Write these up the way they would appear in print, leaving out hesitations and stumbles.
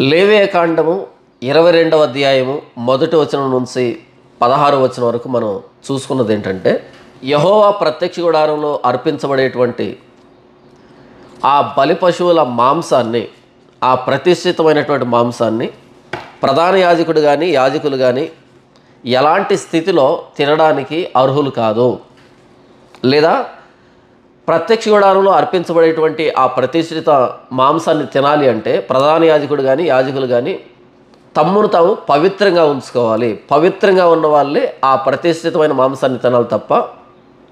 లేవియకాండము 22వ అధ్యాయము మొదటి వచనం నుంచి 16వ వచనం వరకు మనం చూసుకున్నది ఏంటంటే, యెహోవా ప్రత్యక్ష గుడారంలో అర్పించబడేటువంటి ఆ బలి పశువుల మాంసాన్ని, ఆ ప్రతిష్ఠితమైనటువంటి మాంసాన్ని ప్రధాన యాజకుడు కానీ యాజకులు కానీ ఎలాంటి స్థితిలో తినడానికి అర్హులు కాదు. లేదా ప్రత్యక్ష గుడారంలో అర్పించబడేటువంటి ఆ ప్రతిష్ఠిత మాంసాన్ని తినాలి అంటే ప్రధాన యాజకుడు కానీ యాజకులు కానీ తమ్మును తాము పవిత్రంగా ఉంచుకోవాలి. పవిత్రంగా ఉన్న వాళ్ళే ఆ ప్రతిష్ఠితమైన మాంసాన్ని తినాలి తప్ప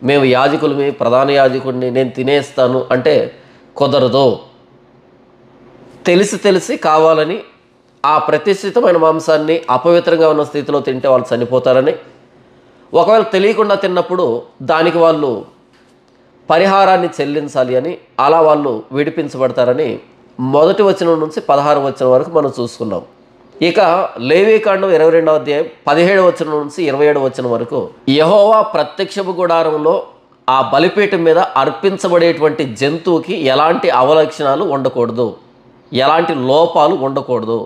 మేము యాజకులమి, ప్రధాన యాజకుడిని నేను తినేస్తాను అంటే కుదరదు. తెలిసి కావాలని ఆ ప్రతిష్ఠితమైన మాంసాన్ని అపవిత్రంగా ఉన్న స్థితిలో తింటే వాళ్ళు చనిపోతారని, ఒకవేళ తెలియకుండా తిన్నప్పుడు దానికి వాళ్ళు పరిహారాన్ని చెల్లించాలి అని, అలా వాళ్ళు విడిపించబడతారని మొదటి వచనం నుంచి 16వ వచనం వరకు మనం చూసుకున్నాం. ఇక లేవియకాండం 22వ అధ్యాయం 17వ వచనం నుంచి 27వ వచనం వరకు యెహోవా ప్రత్యక్షపు గుడారంలో ఆ బలిపీఠం మీద అర్పించబడేటువంటి జంతువుకి ఎలాంటి అవలక్షణాలు ఉండకూడదు, ఎలాంటి లోపాలు ఉండకూడదు.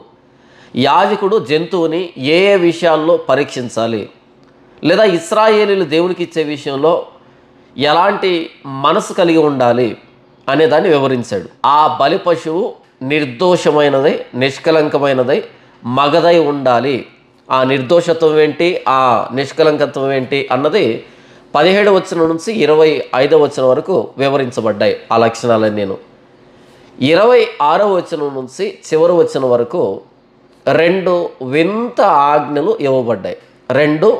యాజకుడు జంతువుని ఏ విషయాల్లో పరీక్షించాలి, లేదా ఇశ్రాయేలీయులు దేవునికి ఇచ్చే విషయంలో ఎలాంటి మనసు కలిగి ఉండాలి అనేదాన్ని వివరించాడు. ఆ బలి పశువు నిర్దోషమైనదై, నిష్కలంకమైనదై, మగదై ఉండాలి. ఆ నిర్దోషత్వం ఏంటి, ఆ నిష్కలంకత్వం ఏంటి అన్నది 17వ వచనం నుంచి 25వ వచనం వరకు వివరించబడ్డాయి. ఆ లక్షణాలని నేను 26వ వచనం నుంచి చివరి వచనం వరకు 2 వింత ఆజ్ఞలు ఇవ్వబడ్డాయి. 2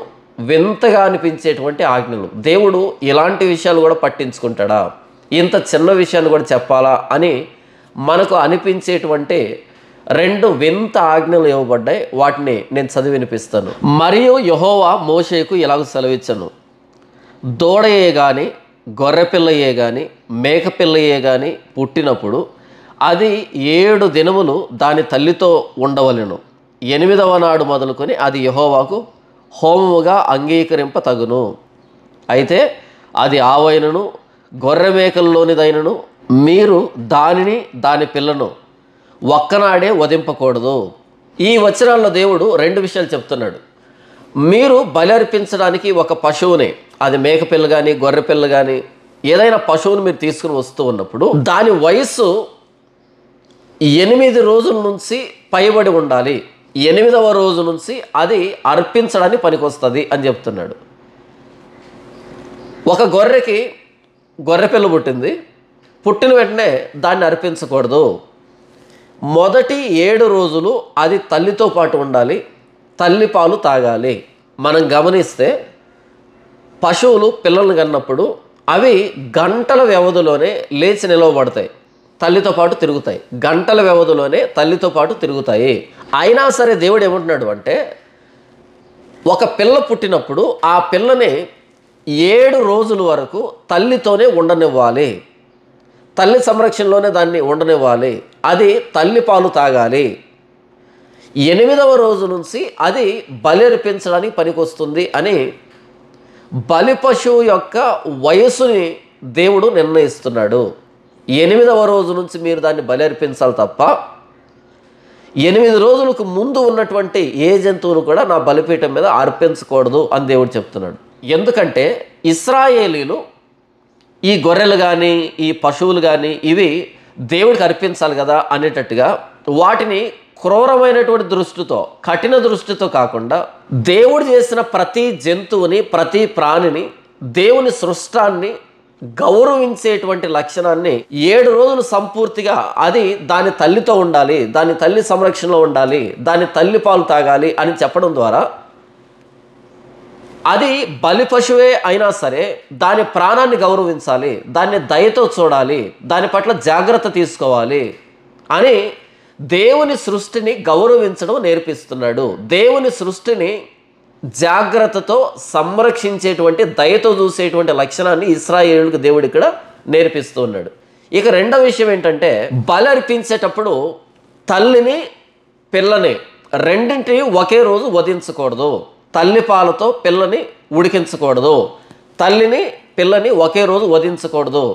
వింతగా అనిపించేటువంటి ఆజ్ఞలు. దేవుడు ఇలాంటి విషయాలు కూడా పట్టించుకుంటాడా, ఇంత చిన్న విషయాన్ని కూడా చెప్పాలా అని మనకు అనిపించేటువంటి 2 వింత ఆజ్ఞలు ఇవ్వబడ్డాయి. వాటిని నేను చదివి వినిపిస్తాను. మరియు యెహోవా మోషేకు ఇలాగ సెలవిచ్చెను, దూడయే కానీ గొర్రెపిల్లయే కానీ మేకపిల్లయే కానీ పుట్టినప్పుడు అది 7 దినములు దాని తల్లితో ఉండవలెను. 8వ నాడు మొదలుకొని అది యెహోవాకు హోమముగా అంగీకరింపతగును. అయితే అది ఆవైనను గొర్రె మేకల్లోనిదైనను మీరు దానిని దాని పిల్లను ఒక్కనాడే వధింపకూడదు. ఈ వచనాల్లో దేవుడు 2 విషయాలు చెప్తున్నాడు. మీరు బలి అర్పించడానికి ఒక పశువుని, అది మేకపిల్ల కానీ గొర్రె పిల్ల కానీ ఏదైనా పశువుని మీరు తీసుకుని వస్తూ ఉన్నప్పుడు దాని వయస్సు 8 రోజుల నుంచి పైబడి ఉండాలి. 8వ రోజు నుంచి అది అర్పించడానికి పనికొస్తుంది అని చెప్తున్నాడు. ఒక గొర్రెకి గొర్రెపిల్ల పుట్టింది, పుట్టిన వెంటనే దాన్ని అర్పించకూడదు. మొదటి 7 రోజులు అది తల్లితో పాటు ఉండాలి, తల్లి పాలు తాగాలి. మనం గమనిస్తే పశువులు పిల్లల్ని కన్నప్పుడు అవి గంటల వ్యవధిలోనే లేచి నిలవబడతాయి, తల్లితో పాటు తిరుగుతాయి. గంటల వ్యవధిలోనే తల్లితో పాటు తిరుగుతాయి. అయినా సరే దేవుడు ఏమంటున్నాడు అంటే, ఒక పిల్ల పుట్టినప్పుడు ఆ పిల్లని 7 రోజుల వరకు తల్లితోనే ఉండనివ్వాలి, తల్లి సంరక్షణలోనే దాన్ని ఉండనివ్వాలి, అది తల్లి పాలు తాగాలి. 8వ రోజు నుంచి అది బలి అర్పించడానికి పనికొస్తుంది అని బలి పశువు యొక్క వయస్సుని దేవుడు నిర్ణయిస్తున్నాడు. 8వ రోజు నుంచి మీరు దాన్ని బలి అర్పించాలి తప్ప 8 రోజులకు ముందు ఉన్నటువంటి ఏ జంతువును కూడా నా బలిపీఠం మీద అర్పించకూడదు అని దేవుడు చెప్తున్నాడు. ఎందుకంటే ఇశ్రాయేలీలు ఈ గొర్రెలు కానీ ఈ పశువులు కానీ ఇవి దేవుడికి అర్పించాలి కదా అనేటట్టుగా వాటిని క్రూరమైనటువంటి దృష్టితో, కఠిన దృష్టితో కాకుండా దేవుడు చేసిన ప్రతి జంతువుని, ప్రతి ప్రాణిని, దేవుని సృష్టాన్ని గౌరవించేటువంటి లక్షణాన్ని 7 రోజులు సంపూర్తిగా అది దాని తల్లితో ఉండాలి, దాని తల్లి సంరక్షణలో ఉండాలి, దాని తల్లి పాలు తాగాలి అని చెప్పడం ద్వారా అది బలి పశువే అయినా సరే దాని ప్రాణాన్ని గౌరవించాలి, దాన్ని దయతో చూడాలి, దాని పట్ల జాగ్రత్త తీసుకోవాలి అని దేవుని సృష్టిని గౌరవించడం నేర్పిస్తున్నాడు. దేవుని సృష్టిని జాగ్రత్తతో సంరక్షించేటువంటి, దయతో చూసేటువంటి లక్షణాన్ని ఇశ్రాయేలులకు దేవుడు ఇక్కడ నేర్పిస్తూ ఉన్నాడు. ఇక 2వ విషయం ఏంటంటే, బలి అర్పించేటప్పుడు తల్లిని పిల్లని రెండింటిని ఒకే రోజు వధించకూడదు. తల్లి పాలతో పిల్లని ఉడికించకూడదు, తల్లిని పిల్లని ఒకే రోజు వధించకూడదు.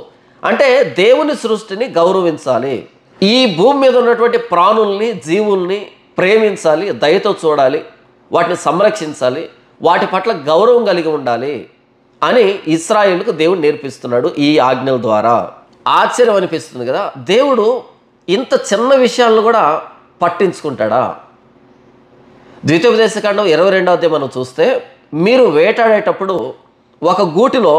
అంటే దేవుని సృష్టిని గౌరవించాలి. ఈ భూమి మీద ఉన్నటువంటి ప్రాణుల్ని, జీవుల్ని ప్రేమించాలి, దయతో చూడాలి, వాటిని సంరక్షించాలి, వాటి పట్ల గౌరవం కలిగి ఉండాలి అని ఇశ్రాయేలుకు దేవుడు నేర్పిస్తున్నాడు ఈ ఆజ్ఞల ద్వారా. ఆశ్చర్యం అనిపిస్తుంది కదా, దేవుడు ఇంత చిన్న విషయాలను కూడా పట్టించుకుంటాడా? ద్వితీయోపదేశకాండం 22వ అధ్యాయం మనం చూస్తే, మీరు వేటాడేటప్పుడు ఒక గూటిలో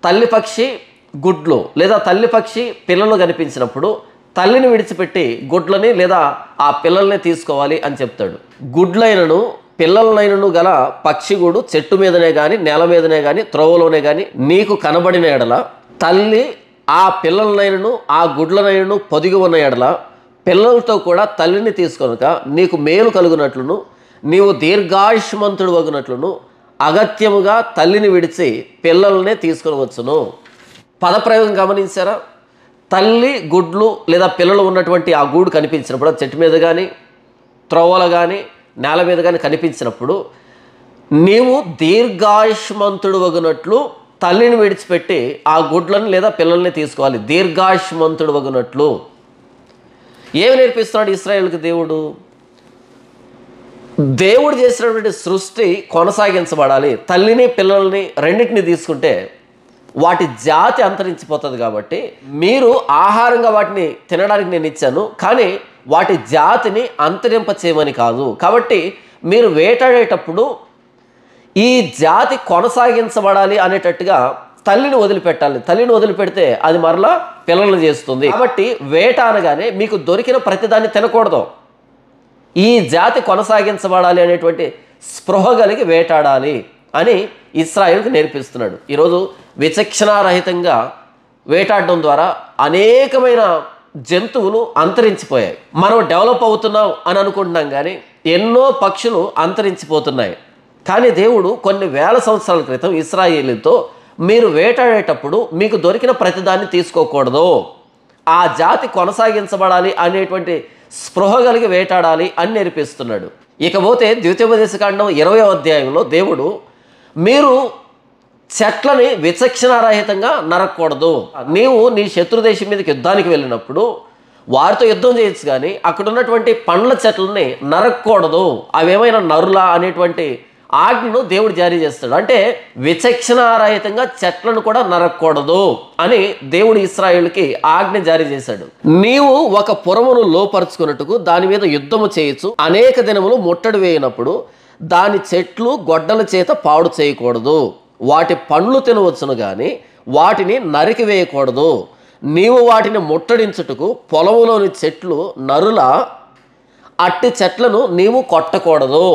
తల్లి పక్షి గుడ్లు లేదా తల్లి పక్షి పిల్లలు కనిపించినప్పుడు తల్లిని విడిచిపెట్టి గుడ్లని లేదా ఆ పిల్లల్ని తీసుకోవాలి అని చెప్తాడు. గుడ్లైనను పిల్లలనైనను గల పక్షిగూడు చెట్టు మీదనే కానీ నేల మీదనే కానీ త్రోవలోనే కానీ నీకు కనబడిన ఎడల, తల్లి ఆ పిల్లలనైనను ఆ గుడ్లనైనను పొదిగి ఉన్న ఎడల పిల్లలతో కూడా తల్లిని తీసుకొనక నీకు మేలు కలుగునట్లును నీవు దీర్ఘాయుష్మంతుడు వగునట్లును అగత్యముగా తల్లిని విడిచి పిల్లలనే తీసుకొని వచ్చును. పదప్రయోగం గమనించారా? తల్లి గుడ్లు లేదా పిల్లలు ఉన్నటువంటి ఆ గూడు కనిపించినప్పుడు, చెట్టు మీద కానీ త్రోవలు కానీ నేల మీద కానీ కనిపించినప్పుడు నీవు దీర్ఘాయుష్మంతుడు వగునట్లు తల్లిని విడిచిపెట్టి ఆ గుడ్లను లేదా పిల్లల్ని తీసుకోవాలి. దీర్ఘాయుష్మంతుడు వగునట్లు ఏమి నేర్పిస్తున్నాడు ఇశ్రాయేలుకి దేవుడు? దేవుడు చేసినటువంటి సృష్టి కొనసాగించబడాలి. తల్లిని పిల్లల్ని రెండింటిని తీసుకుంటే వాటి జాతి అంతరించిపోతుంది. కాబట్టి మీరు ఆహారంగా వాటిని తినడానికి నేను ఇచ్చాను, కానీ వాటి జాతిని అంతరింప చేయమని కాదు. కాబట్టి మీరు వేటాడేటప్పుడు ఈ జాతి కొనసాగించబడాలి అనేటట్టుగా తల్లిని వదిలిపెట్టాలి. తల్లిని వదిలిపెడితే అది మరలా పిల్లలను చేస్తుంది. కాబట్టి వేట అనగానే మీకు దొరికిన ప్రతిదాన్ని తినకూడదు. ఈ జాతి కొనసాగించబడాలి అనేటువంటి స్పృహ కలిగి వేటాడాలి అని ఇశ్రాయేలుకు నేర్పిస్తున్నాడు. ఈరోజు విచక్షణారహితంగా వేటాడడం ద్వారా అనేకమైన జంతువులు అంతరించిపోయాయి. మనం డెవలప్ అవుతున్నాం అని అనుకుంటున్నాం, కానీ ఎన్నో పక్షులు అంతరించిపోతున్నాయి. కానీ దేవుడు కొన్ని వేల సంవత్సరాల క్రితం ఇశ్రాయేలుతో, మీరు వేటాడేటప్పుడు మీకు దొరికిన ప్రతిదాన్ని తీసుకోకూడదు, ఆ జాతి కొనసాగించబడాలి అనేటువంటి స్పృహ కలిగి వేటాడాలి అని నేర్పిస్తున్నాడు. ఇకపోతే ద్వితీయోపదేశకాండం 20వ అధ్యాయంలో దేవుడు, మీరు చెట్లని విచక్షణారహితంగా నరకూడదు. నీవు నీ శత్రుదేశం మీదకి యుద్ధానికి వెళ్ళినప్పుడు వారితో యుద్ధం చేయొచ్చు, కానీ అక్కడ ఉన్నటువంటి పండ్ల చెట్లని నరకూడదు, అవేమైనా నరులా అనేటువంటి ఆజ్ఞను దేవుడు జారీ చేస్తాడు. అంటే విచక్షణారహితంగా చెట్లను కూడా నరకూడదు అని దేవుడు ఇశ్రాయేలుకి ఆజ్ఞ జారీ చేశాడు. నీవు ఒక పురమును లోపరుచుకున్నట్టుకు దాని మీద యుద్ధము చేయొచ్చు, అనేక దినములు ముట్టడి వేయినప్పుడు దాని చెట్లు గొడ్డల చేత పాడు చేయకూడదు, వాటి పండ్లు తినవచ్చును కానీ వాటిని నరికి వేయకూడదు. నీవు వాటిని ముట్టడించుటకు పొలములోని చెట్లు నరుల, అట్టి చెట్లను నీవు కొట్టకూడదు.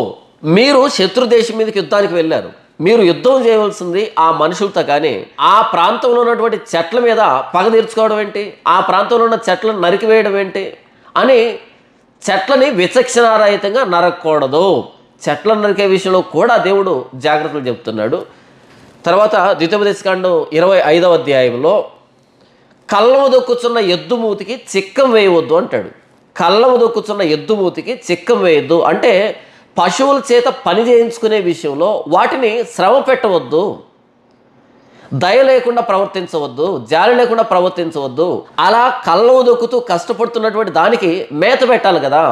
మీరు శత్రుదేశం మీదకి యుద్ధానికి వెళ్ళారు, మీరు యుద్ధం చేయవలసింది ఆ మనుషులతో, కానీ ఆ ప్రాంతంలో ఉన్నటువంటి చెట్ల మీద పగ తీర్చుకోవడం ఏంటి, ఆ ప్రాంతంలో ఉన్న చెట్లను నరికివేయడం ఏంటి అని చెట్లని విచక్షణారహితంగా నరకూడదు. చెట్లను నరికే విషయంలో కూడా దేవుడు జాగ్రత్తలు చెప్తున్నాడు. తర్వాత ద్వితీయోపదేశకాండం 25వ అధ్యాయంలో కళ్ళము దొక్కుచున్న ఎద్దు మూతికి చిక్కం వేయవద్దు అంటాడు. కళ్ళము దొక్కుచున్న ఎద్దు మూతికి చిక్కం వేయొద్దు అంటే పశువుల చేత పని చేయించుకునే విషయంలో వాటిని శ్రమ పెట్టవద్దు, దయ లేకుండా ప్రవర్తించవద్దు, జాలి లేకుండా ప్రవర్తించవద్దు. అలా కళ్ళము దొక్కుతూ కష్టపడుతున్నటువంటి దానికి మేత పెట్టాలి కదా.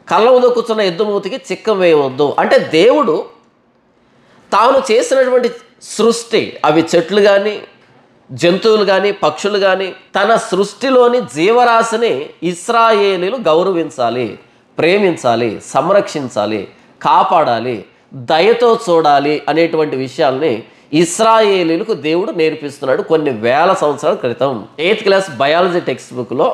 కళ్ళము దొక్కుతున్న ఎద్దు మూతికి చిక్కం వేయవద్దు అంటే దేవుడు తాను చేసినటువంటి సృష్టి, అవి చెట్లు కానీ జంతువులు కానీ పక్షులు కానీ, తన సృష్టిలోని జీవరాశిని ఇశ్రాయేలీలు గౌరవించాలి, ప్రేమించాలి, సంరక్షించాలి, కాపాడాలి, దయతో చూడాలి అనేటువంటి విషయాల్ని ఇశ్రాయేలీలకు దేవుడు నేర్పిస్తున్నాడు కొన్ని వేల సంవత్సరాల క్రితం. 8th క్లాస్ బయాలజీ టెక్స్ట్ బుక్లో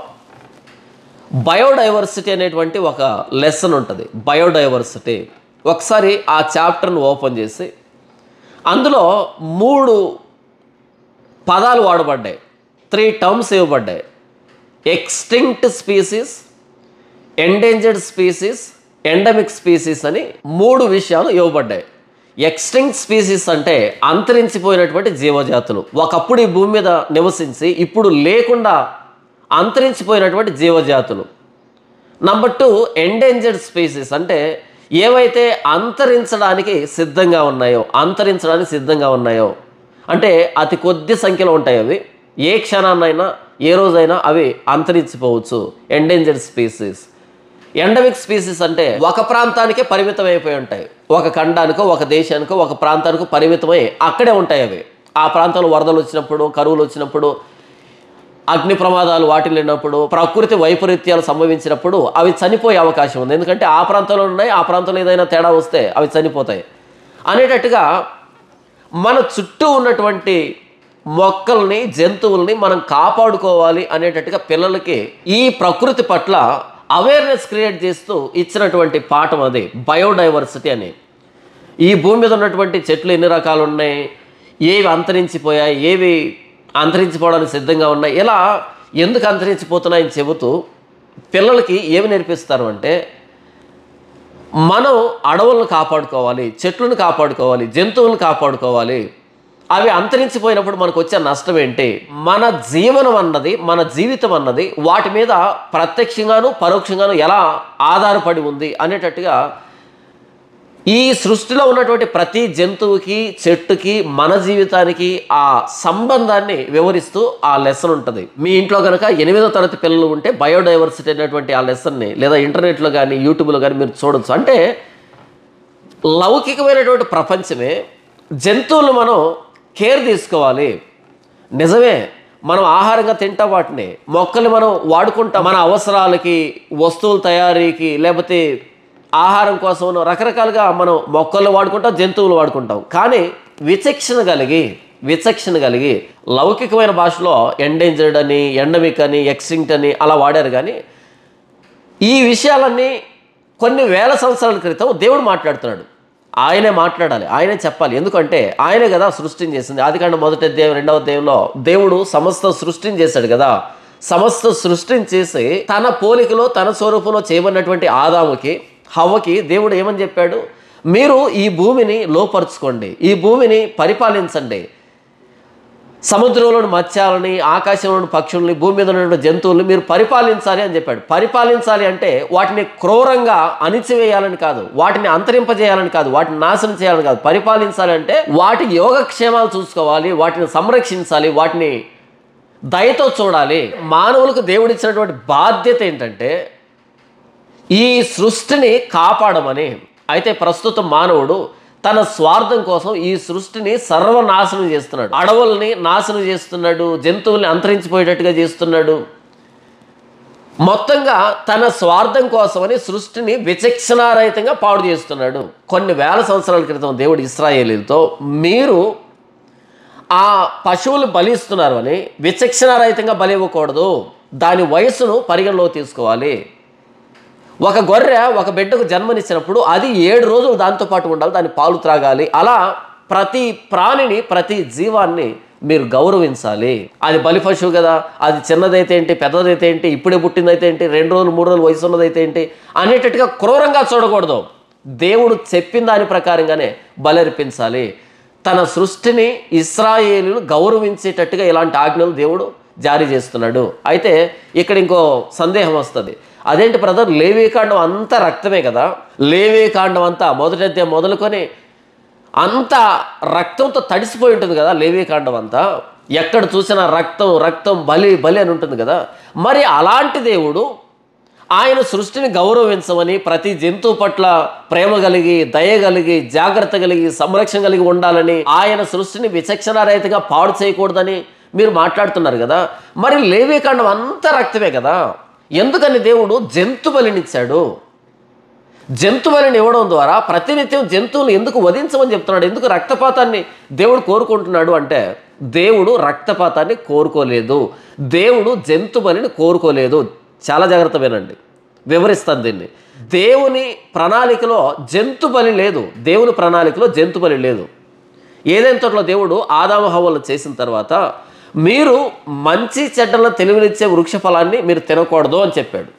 బయోడైవర్సిటీ అనేటువంటి ఒక లెసన్ ఉంటుంది. బయోడైవర్సిటీ ఒకసారి ఆ చాప్టర్ను ఓపెన్ చేసి అందులో 3 పదాలు వాడబడ్డాయి, 3 టర్మ్స్ ఇవ్వబడ్డాయి. Extinct species, endangered species, endemic species అని 3 విషయాలు ఇవ్వబడ్డాయి. ఎక్స్టింక్ట్ స్పీసీస్ అంటే అంతరించిపోయినటువంటి జీవజాతులు, ఒకప్పుడు ఈ భూమి మీద నివసించి ఇప్పుడు లేకుండా అంతరించిపోయినటువంటి జీవజాతులు. నంబర్ 2 ఎండేంజర్డ్ స్పీసీస్ అంటే ఏవైతే అంతరించడానికి సిద్ధంగా ఉన్నాయో అంటే అతి కొద్ది సంఖ్యలో ఉంటాయి. అవి ఏ క్షణాన్నైనా ఏ రోజైనా అవి అంతరించిపోవచ్చు. Endangered species. ఎండమిక్ స్పీసీస్ అంటే ఒక ప్రాంతానికే పరిమితం అయిపోయి ఉంటాయి. ఒక ఖండానికో, ఒక దేశానికో, ఒక ప్రాంతానికో పరిమితమై అక్కడే ఉంటాయి అవి. ఆ ప్రాంతంలో వరదలు వచ్చినప్పుడు, కరువులు వచ్చినప్పుడు, అగ్ని ప్రమాదాలు వాటిల్లినప్పుడు, ప్రకృతి వైపరీత్యాలు సంభవించినప్పుడు అవి చనిపోయే అవకాశం ఉంది. ఎందుకంటే ఆ ప్రాంతంలో ఉన్నాయి, ఆ ప్రాంతంలో ఏదైనా తేడా వస్తే అవి చనిపోతాయి అనేటట్టుగా మన చుట్టూ ఉన్నటువంటి మొక్కల్ని, జంతువుల్ని మనం కాపాడుకోవాలి అనేటట్టుగా పిల్లలకి ఈ ప్రకృతి పట్ల అవేర్నెస్ క్రియేట్ చేస్తూ ఇచ్చినటువంటి పాఠం అది బయోడైవర్సిటీ అని. ఈ భూమి మీద ఉన్నటువంటి చెట్లు ఎన్ని రకాలు ఉన్నాయి, ఏవి అంతరించిపోయాయి, ఏవి అంతరించిపోవడానికి సిద్ధంగా ఉన్నాయి, ఇలా ఎందుకు అంతరించిపోతున్నాయని చెబుతూ పిల్లలకి ఏమి నేర్పిస్తారు అంటే, మనం అడవులను కాపాడుకోవాలి, చెట్లను కాపాడుకోవాలి, జంతువులను కాపాడుకోవాలి. అవి అంతరించిపోయినప్పుడు మనకు వచ్చే నష్టం ఏంటి, మన జీవనం అన్నది, మన జీవితం అన్నది వాటి మీద ప్రత్యక్షంగాను పరోక్షంగాను ఎలా ఆధారపడి ఉంది అనేటట్టుగా ఈ సృష్టిలో ఉన్నటువంటి ప్రతి జంతువుకి, చెట్టుకి, మన జీవితానికి ఆ సంబంధాన్ని వివరిస్తూ ఆ లెసన్ ఉంటుంది. మీ ఇంట్లో కనుక 8వ తరగతి పిల్లలు ఉంటే బయోడైవర్సిటీ అనేటువంటి ఆ లెసన్ని లేదా ఇంటర్నెట్లో కానీ యూట్యూబ్లో కానీ మీరు చూడొచ్చు. అంటే లౌకికమైనటువంటి ప్రపంచమే, జంతువులు మనం కేర్ తీసుకోవాలి. నిజమే, మనం ఆహారంగా తింటాం, వాటిని మొక్కలు మనం వాడుకుంటాం మన అవసరాలకి, వస్తువుల తయారీకి, లేకపోతే ఆహారం కోసం రకరకాలుగా మనం మొక్కలు వాడుకుంటాం, జంతువులు వాడుకుంటాం. కానీ విచక్షణ కలిగి లౌకికమైన భాషలో ఎండేంజర్డ్ అని, ఎండమిక్ అని, ఎక్స్టింక్ట్ అని అలా వాడారు. కానీ ఈ విషయాలన్నీ కొన్ని వేల సంవత్సరాల క్రితం దేవుడు మాట్లాడుతున్నాడు. ఆయనే మాట్లాడాలి, ఆయనే చెప్పాలి. ఎందుకంటే ఆయనే కదా సృష్టిని చేసింది. ఆదికాండం 1వ అధ్యాయం 2వ అధ్యాయంలో దేవుడు సమస్త సృష్టిని చేశాడు కదా. సమస్త సృష్టిని చేసి తన పోలికలో, తన స్వరూపంలో చేయబడినటువంటి ఆదాముకి, హవ్వకి దేవుడు ఏమని చెప్పాడు, మీరు ఈ భూమిని లోపరుచుకోండి, ఈ భూమిని పరిపాలించండి, సముద్రంలోని మత్స్యాలని, ఆకాశంలోని పక్షుల్ని, భూమి మీద ఉన్న జంతువుల్ని మీరు పరిపాలించాలి అని చెప్పాడు. పరిపాలించాలి అంటే వాటిని క్రూరంగా అణిచివేయాలని కాదు, వాటిని అంతరింపజేయాలని కాదు, వాటిని నాశనం చేయాలని కాదు. పరిపాలించాలి అంటే వాటి యోగక్షేమాలు చూసుకోవాలి, వాటిని సంరక్షించాలి, వాటిని దయతో చూడాలి. మానవులకు దేవుడిచ్చినటువంటి బాధ్యత ఏంటంటే ఈ సృష్టిని కాపాడమని. అయితే ప్రస్తుతం మానవుడు తన స్వార్థం కోసం ఈ సృష్టిని సర్వనాశనం చేస్తున్నాడు. అడవుల్ని నాశనం చేస్తున్నాడు, జంతువుల్ని అంతరించిపోయేటట్టుగా చేస్తున్నాడు. మొత్తంగా తన స్వార్థం కోసమని సృష్టిని విచక్షణారహితంగా పాడు చేస్తున్నాడు. కొన్ని వేల సంవత్సరాల క్రితం దేవుడు ఇశ్రాయేలీలతో, మీరు ఆ పశువులు బలిస్తున్నారు అని విచక్షణారహితంగా బలి ఇవ్వకూడదు, దాని వయసును పరిగణలో తీసుకోవాలి. ఒక గొర్రె ఒక బిడ్డకు జన్మనిచ్చినప్పుడు అది 7 రోజులు దాంతోపాటు ఉండాలి, దాని పాలు త్రాగాలి. అలా ప్రతి ప్రాణిని, ప్రతి జీవాన్ని మీరు గౌరవించాలి. అది బలి పశువు కదా, అది చిన్నదైతే ఏంటి, పెద్దదైతే ఏంటి, ఇప్పుడే పుట్టిందైతే ఏంటి, 2 రోజులు 3 రోజులు వయసు ఉన్నదైతే ఏంటి అనేటట్టుగా క్రూరంగా చూడకూడదు. దేవుడు చెప్పిన దాని ప్రకారంగానే బలర్పించాలి. తన సృష్టిని ఇశ్రాయేలును గౌరవించేటట్టుగా ఇలాంటి ఆజ్ఞలు దేవుడు జారీ చేస్తున్నాడు. అయితే ఇక్కడ ఇంకో సందేహం వస్తుంది. అదేంటి బ్రదర్, లేవీకాండం అంతా రక్తమే కదా, లేవీకాండం అంతా 1వ అధ్యాయం మొదలుకొని అంతా రక్తంతో తడిసిపోయి ఉంటుంది కదా, లేవీకాండం అంతా ఎక్కడ చూసినా రక్తం రక్తం, బలి బలి అని ఉంటుంది కదా. మరి అలాంటి దేవుడు ఆయన సృష్టిని గౌరవించమని, ప్రతి జంతువు పట్ల ప్రేమ కలిగి, దయ కలిగి, జాగ్రత్త కలిగి, సంరక్షణ కలిగి ఉండాలని, ఆయన సృష్టిని విచక్షణారహితంగా పాడు చేయకూడదని మీరు మాట్లాడుతున్నారు కదా. మరి లేవీకాండం అంతా రక్తమే కదా, ఎందుకని దేవుడు జంతు బలినిచ్చాడు? జంతు బలిని ఇవ్వడం ద్వారా ప్రతినిత్యం జంతువులు ఎందుకు వధించమని చెప్తున్నాడు? ఎందుకు రక్తపాతాన్ని దేవుడు కోరుకుంటున్నాడు అంటే, దేవుడు రక్తపాతాన్ని కోరుకోలేదు, దేవుడు జంతు బలిని కోరుకోలేదు. చాలా జాగ్రత్త వినండి, వివరిస్తాను దీన్ని. దేవుని ప్రణాళికలో జంతు బలి లేదు, దేవుని ప్రణాళికలో జంతు బలి లేదు. ఏదైనా తోటలో దేవుడు ఆదాము హవ్వలు చేసిన తర్వాత, మీరు మంచి చెడ్డలను తెలివినిచ్చే వృక్ష ఫలాన్ని మీరు తినకూడదు అని చెప్పాడు,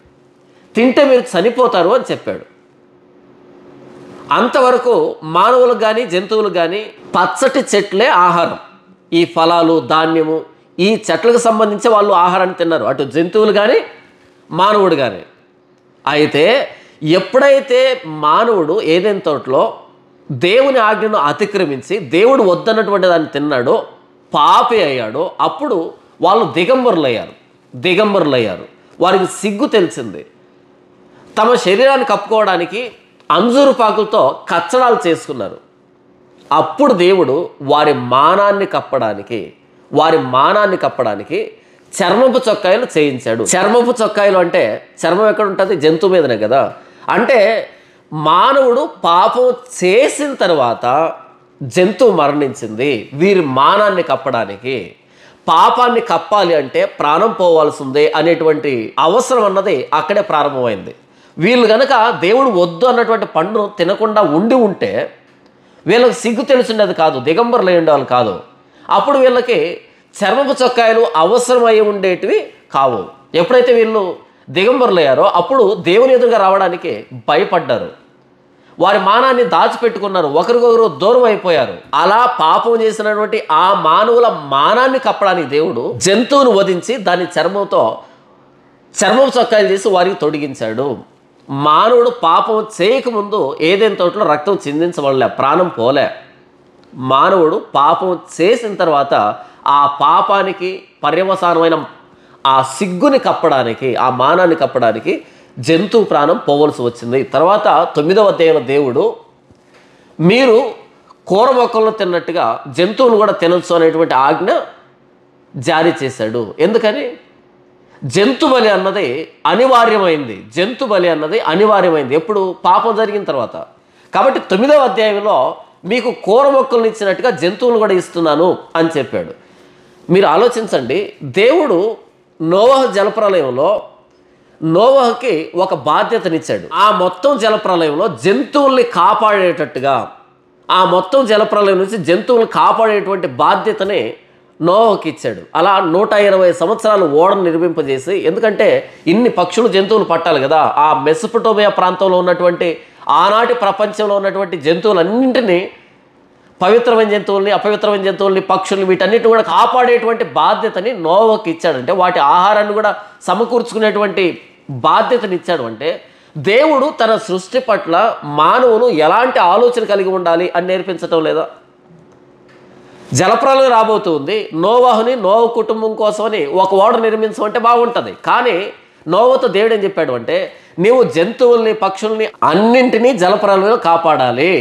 తింటే మీరు చనిపోతారు అని చెప్పాడు. అంతవరకు మానవులకు కానీ జంతువులకు కానీ పచ్చటి చెట్లే ఆహారం. ఈ ఫలాలు, ధాన్యము, ఈ చెట్లకు సంబంధించి వాళ్ళు ఆహారాన్ని తిన్నారు, అటు జంతువులు కానీ మానవుడు కానీ. అయితే ఎప్పుడైతే మానవుడు ఏదైనా తోటలో దేవుని ఆజ్ఞను అతిక్రమించి దేవుడు వద్దన్నటువంటి దాన్ని తిన్నాడో, పాపి అయ్యాడో, అప్పుడు వాళ్ళు దిగంబరులు అయ్యారు. దిగంబరులయ్యారు. వారికి సిగ్గు తెలిసింది. తమ శరీరాన్ని కప్పుకోవడానికి అంజూరు పాకులతో కచ్చడాలు చేసుకున్నారు. అప్పుడు దేవుడు వారి మానాన్ని కప్పడానికి చర్మపు చొక్కాయలు చేయించాడు. చర్మపు చొక్కాయలు అంటే చర్మం ఎక్కడ ఉంటుంది? జంతువు మీదనే కదా. అంటే మానవుడు పాపం చేసిన తర్వాత జంతువు మరణించింది. వీరి మానాన్ని కప్పడానికి, పాపాన్ని కప్పాలి అంటే ప్రాణం పోవాల్సిందే అనేటువంటి అవసరం అన్నది అక్కడే ప్రారంభమైంది. వీళ్ళు కనుక దేవుడు వద్దు అన్నటువంటి పండును తినకుండా ఉంటే వీళ్ళకి సిగ్గు తెలిసిండేది కాదు, దిగంబరులు అయి ఉండేవాళ్ళు కాదు. అప్పుడు వీళ్ళకి చర్మపు చొక్కాయలు అవసరమై ఉండేటివి కావు. ఎప్పుడైతే వీళ్ళు దిగంబరులయ్యారో అప్పుడు దేవుని ఎదురుగా రావడానికి భయపడ్డారు. వారి మానాన్ని దాచిపెట్టుకున్నారు, ఒకరికొకరు దూరం అయిపోయారు. అలా పాపం చేసినటువంటి ఆ మానవుల మానాన్ని కప్పడానికి దేవుడు జంతువును వధించి దాని చర్మపు చొక్కాయలు చేసి వారికి తొడిగించాడు. మానవుడు పాపం చేయకముందు ఏదైనా తోటలో రక్తం చిందించబడలే, ప్రాణం పోలే. మానవుడు పాపం చేసిన తర్వాత ఆ పాపానికి పర్యవసానమైన ఆ సిగ్గుని కప్పడానికి, ఆ మానాన్ని కప్పడానికి జంతువు ప్రాణం పోవలసి వచ్చింది. తర్వాత 9వ అధ్యాయంలో దేవుడు మీరు కూర మొక్కలను తిన్నట్టుగా జంతువును కూడా తినొచ్చు అనేటువంటి ఆజ్ఞ జారీ చేశాడు. ఎందుకని? జంతు బలి అన్నది అనివార్యమైంది. ఎప్పుడు? పాపం జరిగిన తర్వాత. కాబట్టి 9వ అధ్యాయంలో మీకు కూర మొక్కలను ఇచ్చినట్టుగా జంతువులు కూడా ఇస్తున్నాను అని చెప్పాడు. మీరు ఆలోచించండి, దేవుడు నోవహు జలప్రలయంలో నోవహుకి ఒక బాధ్యతనిచ్చాడు. ఆ మొత్తం జలప్రలయంలో జంతువుల్ని కాపాడేటట్టుగా, ఆ మొత్తం జలప్రలయం నుంచి జంతువుల్ని కాపాడేటువంటి బాధ్యతని నోవహుకి ఇచ్చాడు. అలా 120 సంవత్సరాలు ఓడను నిర్మింపజేసి, ఎందుకంటే ఇన్ని పక్షులు జంతువులు పట్టాలి కదా, ఆ మెసొపొటేమియా ప్రాంతంలో ఉన్నటువంటి ఆనాటి ప్రపంచంలో ఉన్నటువంటి జంతువులన్నింటినీ, పవిత్రమైన జంతువుల్ని, అపవిత్రమైన జంతువుల్ని, పక్షుల్ని, వీటన్నిటిని కూడా కాపాడేటువంటి బాధ్యతని నోవహుకి ఇచ్చాడంటే, వాటి ఆహారాన్ని కూడా సమకూర్చుకునేటువంటి బాధ్యతని ఇచ్చాడు. అంటే దేవుడు తన సృష్టి పట్ల మానవులు ఎలాంటి ఆలోచన కలిగి ఉండాలి అని నేర్పించటం లేదా? జలప్రలయం రాబోతుంది, నోవహు కుటుంబం కోసమని ఒక ఓడ నిర్మించమంటే బాగుంటుంది. కానీ నోవహుతో దేవుడు ఏం చెప్పాడు అంటే, నీవు జంతువుల్ని, పక్షుల్ని అన్నింటినీ జలప్రలయంలో కాపాడాలి,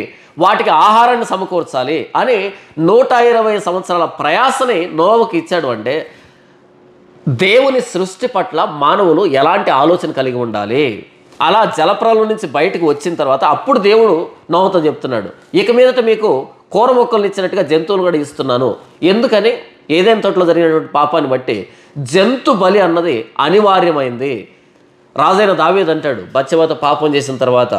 వాటికి ఆహారాన్ని సమకూర్చాలి అని 120 సంవత్సరాల ప్రయాసని నోవహుకి ఇచ్చాడు. అంటే దేవుని సృష్టి పట్ల మానవులు ఎలాంటి ఆలోచన కలిగి ఉండాలి. అలా జలప్రలయం నుంచి బయటకు వచ్చిన తర్వాత అప్పుడు దేవుడు నోవహుతో చెప్తున్నాడు, ఇక మీదట మీకు కూర మొక్కలను ఇచ్చినట్టుగా జంతువులు కూడా ఇస్తున్నాను. ఎందుకని? ఏదైనా తోటలో జరిగినటువంటి పాపాన్ని బట్టి జంతు బలి అన్నది అనివార్యమైంది. రాజైన దావీదు అంటాడు, బత్షెబతో పాపం చేసిన తర్వాత,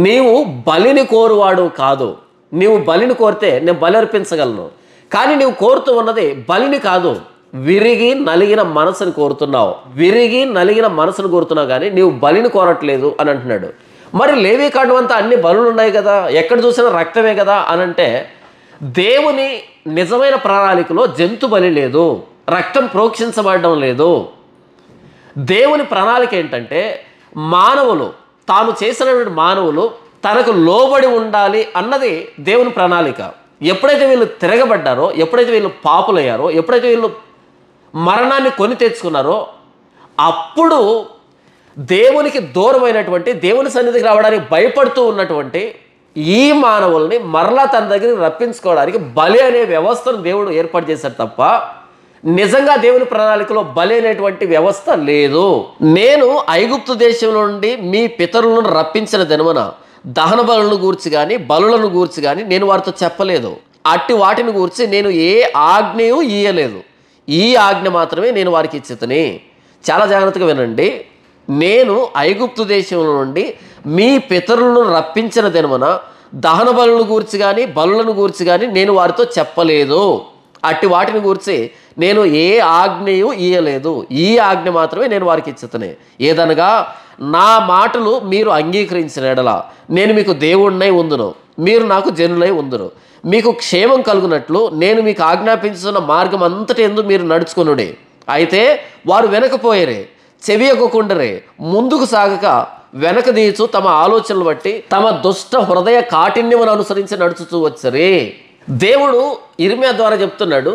నీవు బలిని కోరువాడు కాదు, నీవు బలిని కోరితే నేను బలి అర్పించగలను, కానీ నీవు కోరుతూ ఉన్నది బలిని కాదు, విరిగి నలిగిన మనసును కోరుతున్నావు కానీ నీవు బలిని కోరట్లేదు అని అంటున్నాడు. మరి లేవీ కాండం అంతా అన్ని బలులు ఉన్నాయి కదా, ఎక్కడ చూసినా రక్తమే కదా అని అంటే, దేవుని నిజమైన ప్రణాళికలో జంతు బలి లేదు, రక్తం ప్రోక్షించబడడం లేదు. దేవుని ప్రణాళిక ఏంటంటే, తాను చేసినటువంటి మానవులు తనకు లోబడి ఉండాలి అన్నది దేవుని ప్రణాళిక. ఎప్పుడైతే వీళ్ళు తిరగబడ్డారో, ఎప్పుడైతే వీళ్ళు పాపులయ్యారో, ఎప్పుడైతే వీళ్ళు మరణాన్ని కొని తెచ్చుకున్నారో, అప్పుడు దేవునికి దూరమైనటువంటి, దేవుని సన్నిధికి రావడానికి భయపడుతూ ఉన్నటువంటి ఈ మానవుల్ని మరలా తన దగ్గరికి రప్పించుకోవడానికి బలి అనే వ్యవస్థను దేవుడు ఏర్పాటు చేశాడు తప్ప, నిజంగా దేవుని ప్రణాళికలో బలి అనేటువంటి వ్యవస్థ లేదు. నేను ఐగుప్తు దేశంలో నుండి మీ పితరులను రప్పించిన దినమున దహన బలులను గూర్చి కానీ బలులను గూర్చి కానీ నేను వారితో చెప్పలేదు, అట్టి వాటిని గూర్చి నేను ఏ ఆజ్ఞయూ ఇయ్యలేదు, ఈ ఆజ్ఞ మాత్రమే నేను వారికి ఇచ్చితిని. చాలా జాగ్రత్తగా వినండి, నేను ఐగుప్తు దేశంలో నుండి మీ పితరులను రప్పించిన దినమున దహన బలులను గూర్చి కానీ బలులను గూర్చి కానీ నేను వారితో చెప్పలేదు, అట్టి వాటిని గూర్చి నేను ఏ ఆజ్ఞయూ ఇయ్యలేదు, ఈ ఆజ్ఞ మాత్రమే నేను వారికి ఇచ్చితిని. ఏదనగా, నా మాటలు మీరు అంగీకరించిన ఎడల నేను మీకు దేవుణ్ణై ఉందును, మీరు నాకు జనులై ఉందును, మీకు క్షేమం కలుగునట్లు నేను మీకు ఆజ్ఞాపించుతున్న మార్గం అంతటి యందు మీరు నడుచుకొనుడి. అయితే వారు వెనకపోయేరే, చెవియకుండరే, ముందుకు సాగక వెనక దీచు తమ ఆలోచనలు బట్టి తమ దుష్ట హృదయ కాఠిన్యమును అనుసరించి నడుచుతూ వచ్చరే. దేవుడు ఇర్మియా ద్వారా చెప్తున్నాడు,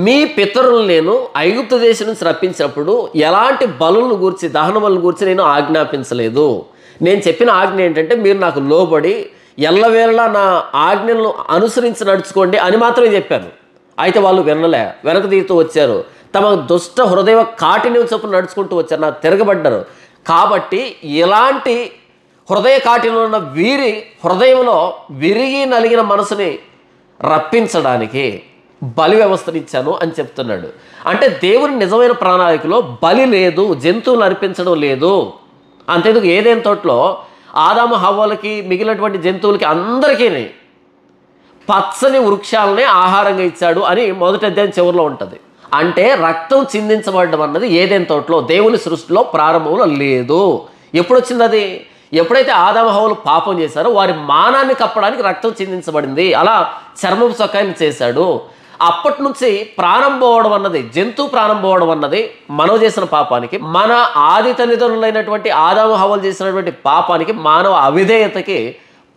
మీ పితరులు నేను ఐగుప్తు దేశం నుంచి రప్పించినప్పుడు ఎలాంటి బలులను గూర్చి దహన బలులను గూర్చి నేను ఆజ్ఞాపించలేదు. నేను చెప్పిన ఆజ్ఞ ఏంటంటే మీరు నాకు లోబడి ఎల్లవేళలా నా ఆజ్ఞలను అనుసరించి నడుచుకోండి అని మాత్రమే చెప్పాను. అయితే వాళ్ళు వినలే, వెనక తీరుతూ వచ్చారు, తమ దుష్ట హృదయ కాఠిన్యం చొప్పున నడుచుకుంటూ వచ్చారు, నాకు తిరగబడ్డారు. కాబట్టి ఇలాంటి హృదయ కాఠిన్యం ఉన్న వీరి హృదయంలో విరిగి నలిగిన మనసుని రప్పించడానికి బలి వ్యవస్థనిచ్చాను అని చెప్తున్నాడు. అంటే దేవుని నిజమైన ప్రణాళికలో బలి లేదు, జంతువులు అర్పించడం లేదు. అంతేందుకు ఏదైనా తోటలో ఆదాము హవ్వలకి మిగిలినటువంటి జంతువులకి అందరికీ పచ్చని వృక్షాలనే ఆహారంగా ఇచ్చాడు అని మొదటి అధ్యాయం చివరిలో ఉంటుంది. అంటే రక్తం చిందించబడడం అన్నది ఏదైనా తోటలో దేవుని సృష్టిలో ప్రారంభంలో లేదు. ఎప్పుడు వచ్చింది అది? ఎప్పుడైతే ఆదాము హవ్వలు పాపం చేశారో వారి మానాన్ని కప్పడానికి రక్తం చిందించబడింది. అలా చర్మపు చొక్కాయని చేశాడు. అప్పటి నుంచి ప్రాణం పోవడం అన్నది, జంతువు ప్రాణం పోవడం అన్నది మనం చేసిన పాపానికి, మన ఆది తల్లిదండ్రులైనటువంటి ఆదాము హవ్వలు చేసినటువంటి పాపానికి, మానవ అవిధేయతకి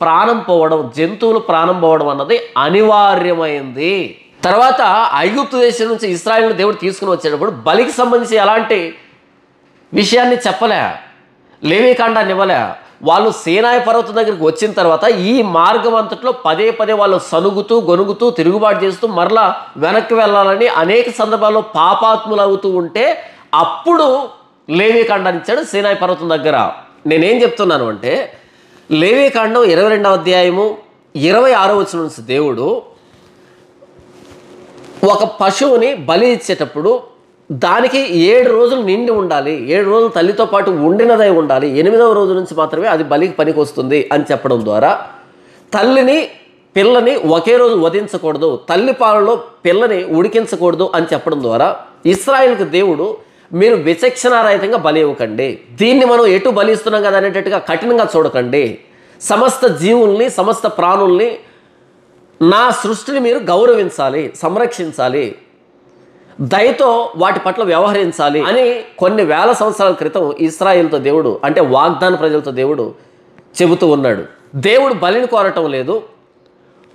ప్రాణం పోవడం, జంతువులు ప్రాణం పోవడం అన్నది అనివార్యమైంది. తర్వాత ఐగుప్తు దేశం నుంచి ఇశ్రాయేలును దేవుడు తీసుకుని వచ్చేటప్పుడు బలికి సంబంధించి ఎలాంటి విషయాన్ని చెప్పలే, లేవీకాండాన్ని ఇవ్వలే. వాళ్ళు సీనాయి పర్వతం దగ్గరికి వచ్చిన తర్వాత ఈ మార్గం అంతట్లో పదే పదే వాళ్ళు సనుగుతూ గొనుగుతూ తిరుగుబాటు చేస్తూ మరలా వెనక్కి వెళ్ళాలని అనేక సందర్భాల్లో పాపాత్ములు అవుతూ ఉంటే అప్పుడు లేవీకాండాన్ని ఇచ్చాడు సీనాయి పర్వతం దగ్గర. నేనేం చెప్తున్నాను అంటే లేవీకాండం 22వ అధ్యాయము 26వ వచనం నుంచి దేవుడు ఒక పశువుని బలి ఇచ్చేటప్పుడు దానికి 7 రోజులు నిండి ఉండాలి, 7 రోజులు తల్లితో పాటు ఉండినదై ఉండాలి, 8వ రోజు నుంచి మాత్రమే అది బలికి పనికి వస్తుంది అని చెప్పడం ద్వారా తల్లిని పిల్లని ఒకే రోజు వధించకూడదు, తల్లి పాలలో పిల్లని ఉడికించకూడదు అని చెప్పడం ద్వారా ఇశ్రాయేలుకి దేవుడు మీరు విచక్షణారహితంగా బలి ఇవ్వకండి, దీన్ని మనం ఎటు బలి ఇస్తున్నాం కదా అనేటట్టుగా కఠినంగా చూడకండి, సమస్త జీవుల్ని సమస్త ప్రాణుల్ని నా సృష్టిని మీరు గౌరవించాలి, సంరక్షించాలి, దయతో వాటి పట్ల వ్యవహరించాలి అని కొన్ని వేల సంవత్సరాల క్రితం ఇశ్రాయేలుతో దేవుడు, అంటే వాగ్దాన ప్రజలతో దేవుడు చెబుతూ ఉన్నాడు. దేవుడు బలిని కోరటం లేదు,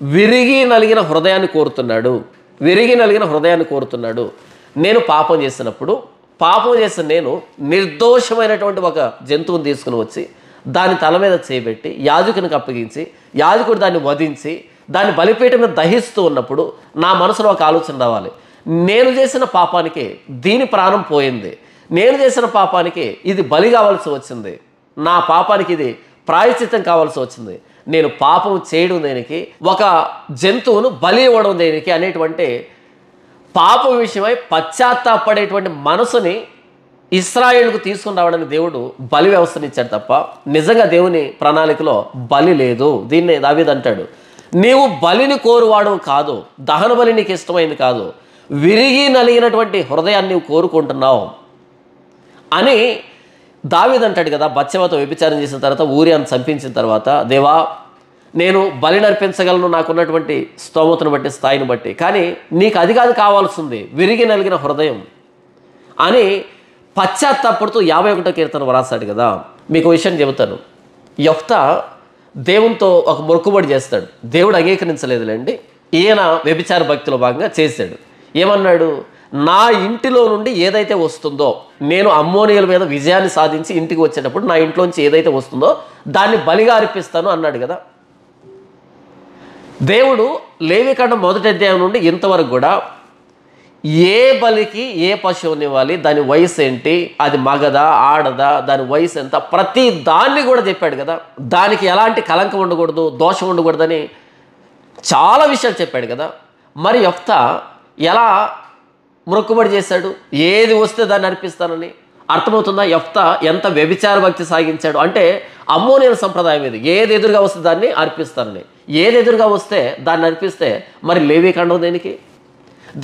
విరిగి నలిగిన హృదయాన్ని కోరుతున్నాడు. విరిగి నలిగిన హృదయాన్ని కోరుతున్నాడు. నేను పాపం చేసినప్పుడు, పాపం చేసిన నేను నిర్దోషమైనటువంటి ఒక జంతువుని తీసుకుని వచ్చి దాని తల మీద చేయబెట్టి యాజకునికి అప్పగించి యాజకుడు దాన్ని వధించి దాన్ని బలిపీఠం మీద దహిస్తూ ఉన్నప్పుడు నా మనసులో ఒక ఆలోచన రావాలి, నేను చేసిన పాపానికి దీని ప్రాణం పోయింది, నేను చేసిన పాపానికి ఇది బలి కావాల్సి వచ్చింది, నా పాపానికి ఇది ప్రాయశ్చిత్తం కావాల్సి వచ్చింది, నేను పాపం చేయడం దేనికి, ఒక జంతువును బలి ఇవ్వడం దేనికి అనేటువంటి పాపం విషయమై పశ్చాత్తాపడేటువంటి మనసుని ఇశ్రాయేలుకు తీసుకుని రావడానికి దేవుడు బలి వ్యవస్థనిచ్చాడు తప్ప నిజంగా దేవుని ప్రణాళికలో బలి లేదు. దీన్నే దావీదు అంటాడు, నీవు బలిని కోరువాడు కాదు, దహన బలి నీకు ఇష్టమైంది కాదు, విరిగి నలిగినటువంటి హృదయాన్ని నీవు కోరుకుంటున్నావు అని దావీదు అంటాడు కదా. బత్షెబతో వ్యభిచారం చేసిన తర్వాత ఊరియాను చంపించిన తర్వాత, దేవా నేను బలి నర్పించగలను నాకున్నటువంటి స్తోమతను బట్టి స్థాయిని బట్టి, కానీ నీకు అది కాదు కావాల్సింది, విరిగి నలిగిన హృదయం అని పశ్చాత్తాపడుతూ 51వ కీర్తన వ్రాసాడు కదా. మీకు విషయం చెబుతాను, యెఫ్తా దేవునితో ఒక మొక్కుబడి చేస్తాడు, దేవుడు అంగీకరించలేదులేండి, ఈయన వ్యభిచార భక్తిలో భాగంగా చేశాడు. ఏమన్నాడు, నా ఇంటిలో నుండి ఏదైతే వస్తుందో, నేను అమ్మోనియల మీద విజయాన్ని సాధించి ఇంటికి వచ్చేటప్పుడు నా ఇంట్లోంచి ఏదైతే వస్తుందో దాన్ని బలిగా అర్పిస్తాను అన్నాడు కదా. దేవుడు లేవీకాండం 1వ అధ్యాయం నుండి ఇంతవరకు కూడా ఏ బలికి ఏ పశువుని ఇవ్వాలి, దాని వయసు ఏంటి, అది మగదా ఆడదా, దాని వయసు ఎంత, ప్రతి దాన్ని కూడా చెప్పాడు కదా. దానికి ఎలాంటి కలంకం ఉండకూడదు, దోషం ఉండకూడదని చాలా విషయాలు చెప్పాడు కదా. మరి యెఫ్తా ఎలా మొక్కుబడి చేశాడు, ఏది వస్తే దాన్ని అర్పిస్తానని? అర్థమవుతుందా? యెఫ్తా ఎంత వ్యభిచార భక్తి సాగించాడు అంటే అమ్మోనియల సంప్రదాయం ఇది, ఏది ఎదురుగా వస్తే దాన్ని అర్పిస్తానని. ఏది ఎదురుగా వస్తే దాన్ని అర్పిస్తే మరి లేవీకాండం దేనికి?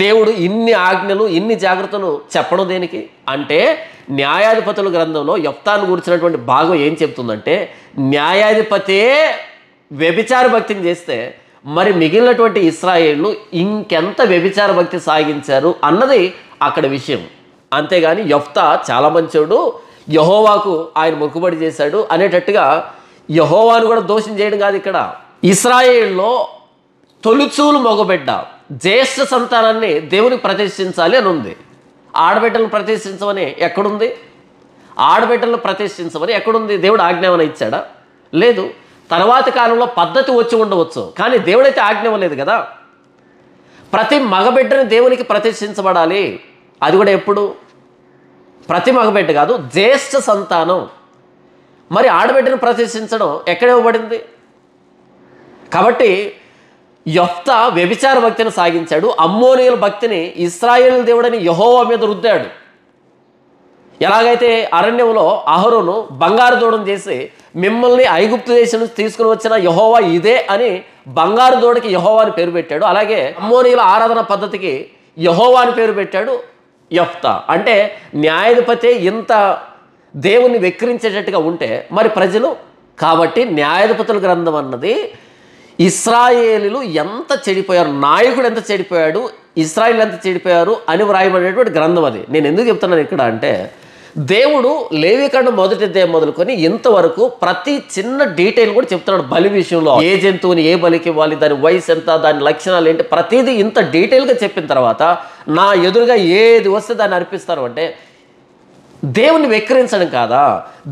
దేవుడు ఇన్ని ఆజ్ఞలు ఇన్ని జాగ్రత్తలు చెప్పడం దేనికి అంటే, న్యాయాధిపతుల గ్రంథంలో యెఫ్తాను గురించినటువంటి భాగం ఏం చెప్తుందంటే, న్యాయాధిపతే వ్యభిచార భక్తిని చేస్తే మరి మిగిలినటువంటి ఇశ్రాయేలు ఇంకెంత వ్యభిచార భక్తి సాగించారు అన్నది అక్కడ విషయం. అంతేగాని యెఫ్తా చాలా మంచోడు, యెహోవాకు ఆయన మొక్కుబడి చేశాడు అనేటట్టుగా యెహోవాను కూడా దోషం చేయడం కాదు ఇక్కడ. ఇశ్రాయేల్లో తొలిచూలు మగబిడ్డ జ్యేష్ఠ సంతానాన్ని దేవునికి ప్రతిష్ఠించాలి అని ఉంది. ఆడబిడ్డలను ప్రతిష్ఠించమని ఎక్కడుంది? ఆడబిడ్డలను ప్రతిష్ఠించమని ఎక్కడుంది? దేవుడు ఆజ్ఞావన ఇచ్చాడా? లేదు. తర్వాతి కాలంలో పద్ధతి వచ్చి ఉండవచ్చు, కానీ దేవుడైతే ఆజ్ఞ లేదు కదా. ప్రతి మగబిడ్డని దేవునికి ప్రతిష్ఠించబడాలి. అది కూడా ఎప్పుడు? ప్రతి మగబిడ్డ కాదు, జ్యేష్ఠ సంతానం. మరి ఆడబిడ్డను ప్రతిష్ఠించడం ఎక్కడ ఇవ్వబడింది? కాబట్టి యెఫ్తా వ్యభిచార భక్తిని సాగించాడు. అమ్మోనీయుల భక్తిని ఇశ్రాయేలు దేవుడని యెహోవా మీద రుద్దాడు. ఎలాగైతే అరణ్యంలో అహరోను బంగారు దూడను చేసి మిమ్మల్ని ఐగుప్తు దేశం నుంచి తీసుకుని వచ్చిన యెహోవా ఇదే అని బంగారు దూడకి యెహోవా అని పేరు పెట్టాడు. అలాగే అమ్మోనీయుల ఆరాధన పద్ధతికి యెహోవా అని పేరు పెట్టాడు యెఫ్తా. అంటే న్యాయాధిపతి ఇంత దేవుణ్ణి వెక్కిరించేటట్టుగా ఉంటే మరి ప్రజలు. కాబట్టి న్యాయాధిపతుల గ్రంథం అన్నది ఇశ్రాయేలీలు ఎంత చెడిపోయారు, నాయకుడు ఎంత చెడిపోయాడు, ఇశ్రాయేలు ఎంత చెడిపోయారు అని వ్రాయబడినటువంటి గ్రంథం అది. నేను ఎందుకు చెప్తున్నాను ఇక్కడ అంటే, దేవుడు లేవికాండం మొదటి అధ్యాయం మొదలుకొని ఇంతవరకు ప్రతి చిన్న డీటెయిల్ కూడా చెప్తున్నాడు. బలి విషయంలో ఏ జంతువుని ఏ బలికి ఇవ్వాలి, దాని వయసు ఎంత, దాని లక్షణాలు ఏంటి, ప్రతిదీ ఇంత డీటెయిల్గా చెప్పిన తర్వాత నా ఎదురుగా ఏది వస్తే దాన్ని అర్పిస్తారు అంటే దేవుణ్ణి వెక్కిరించడం కాదా?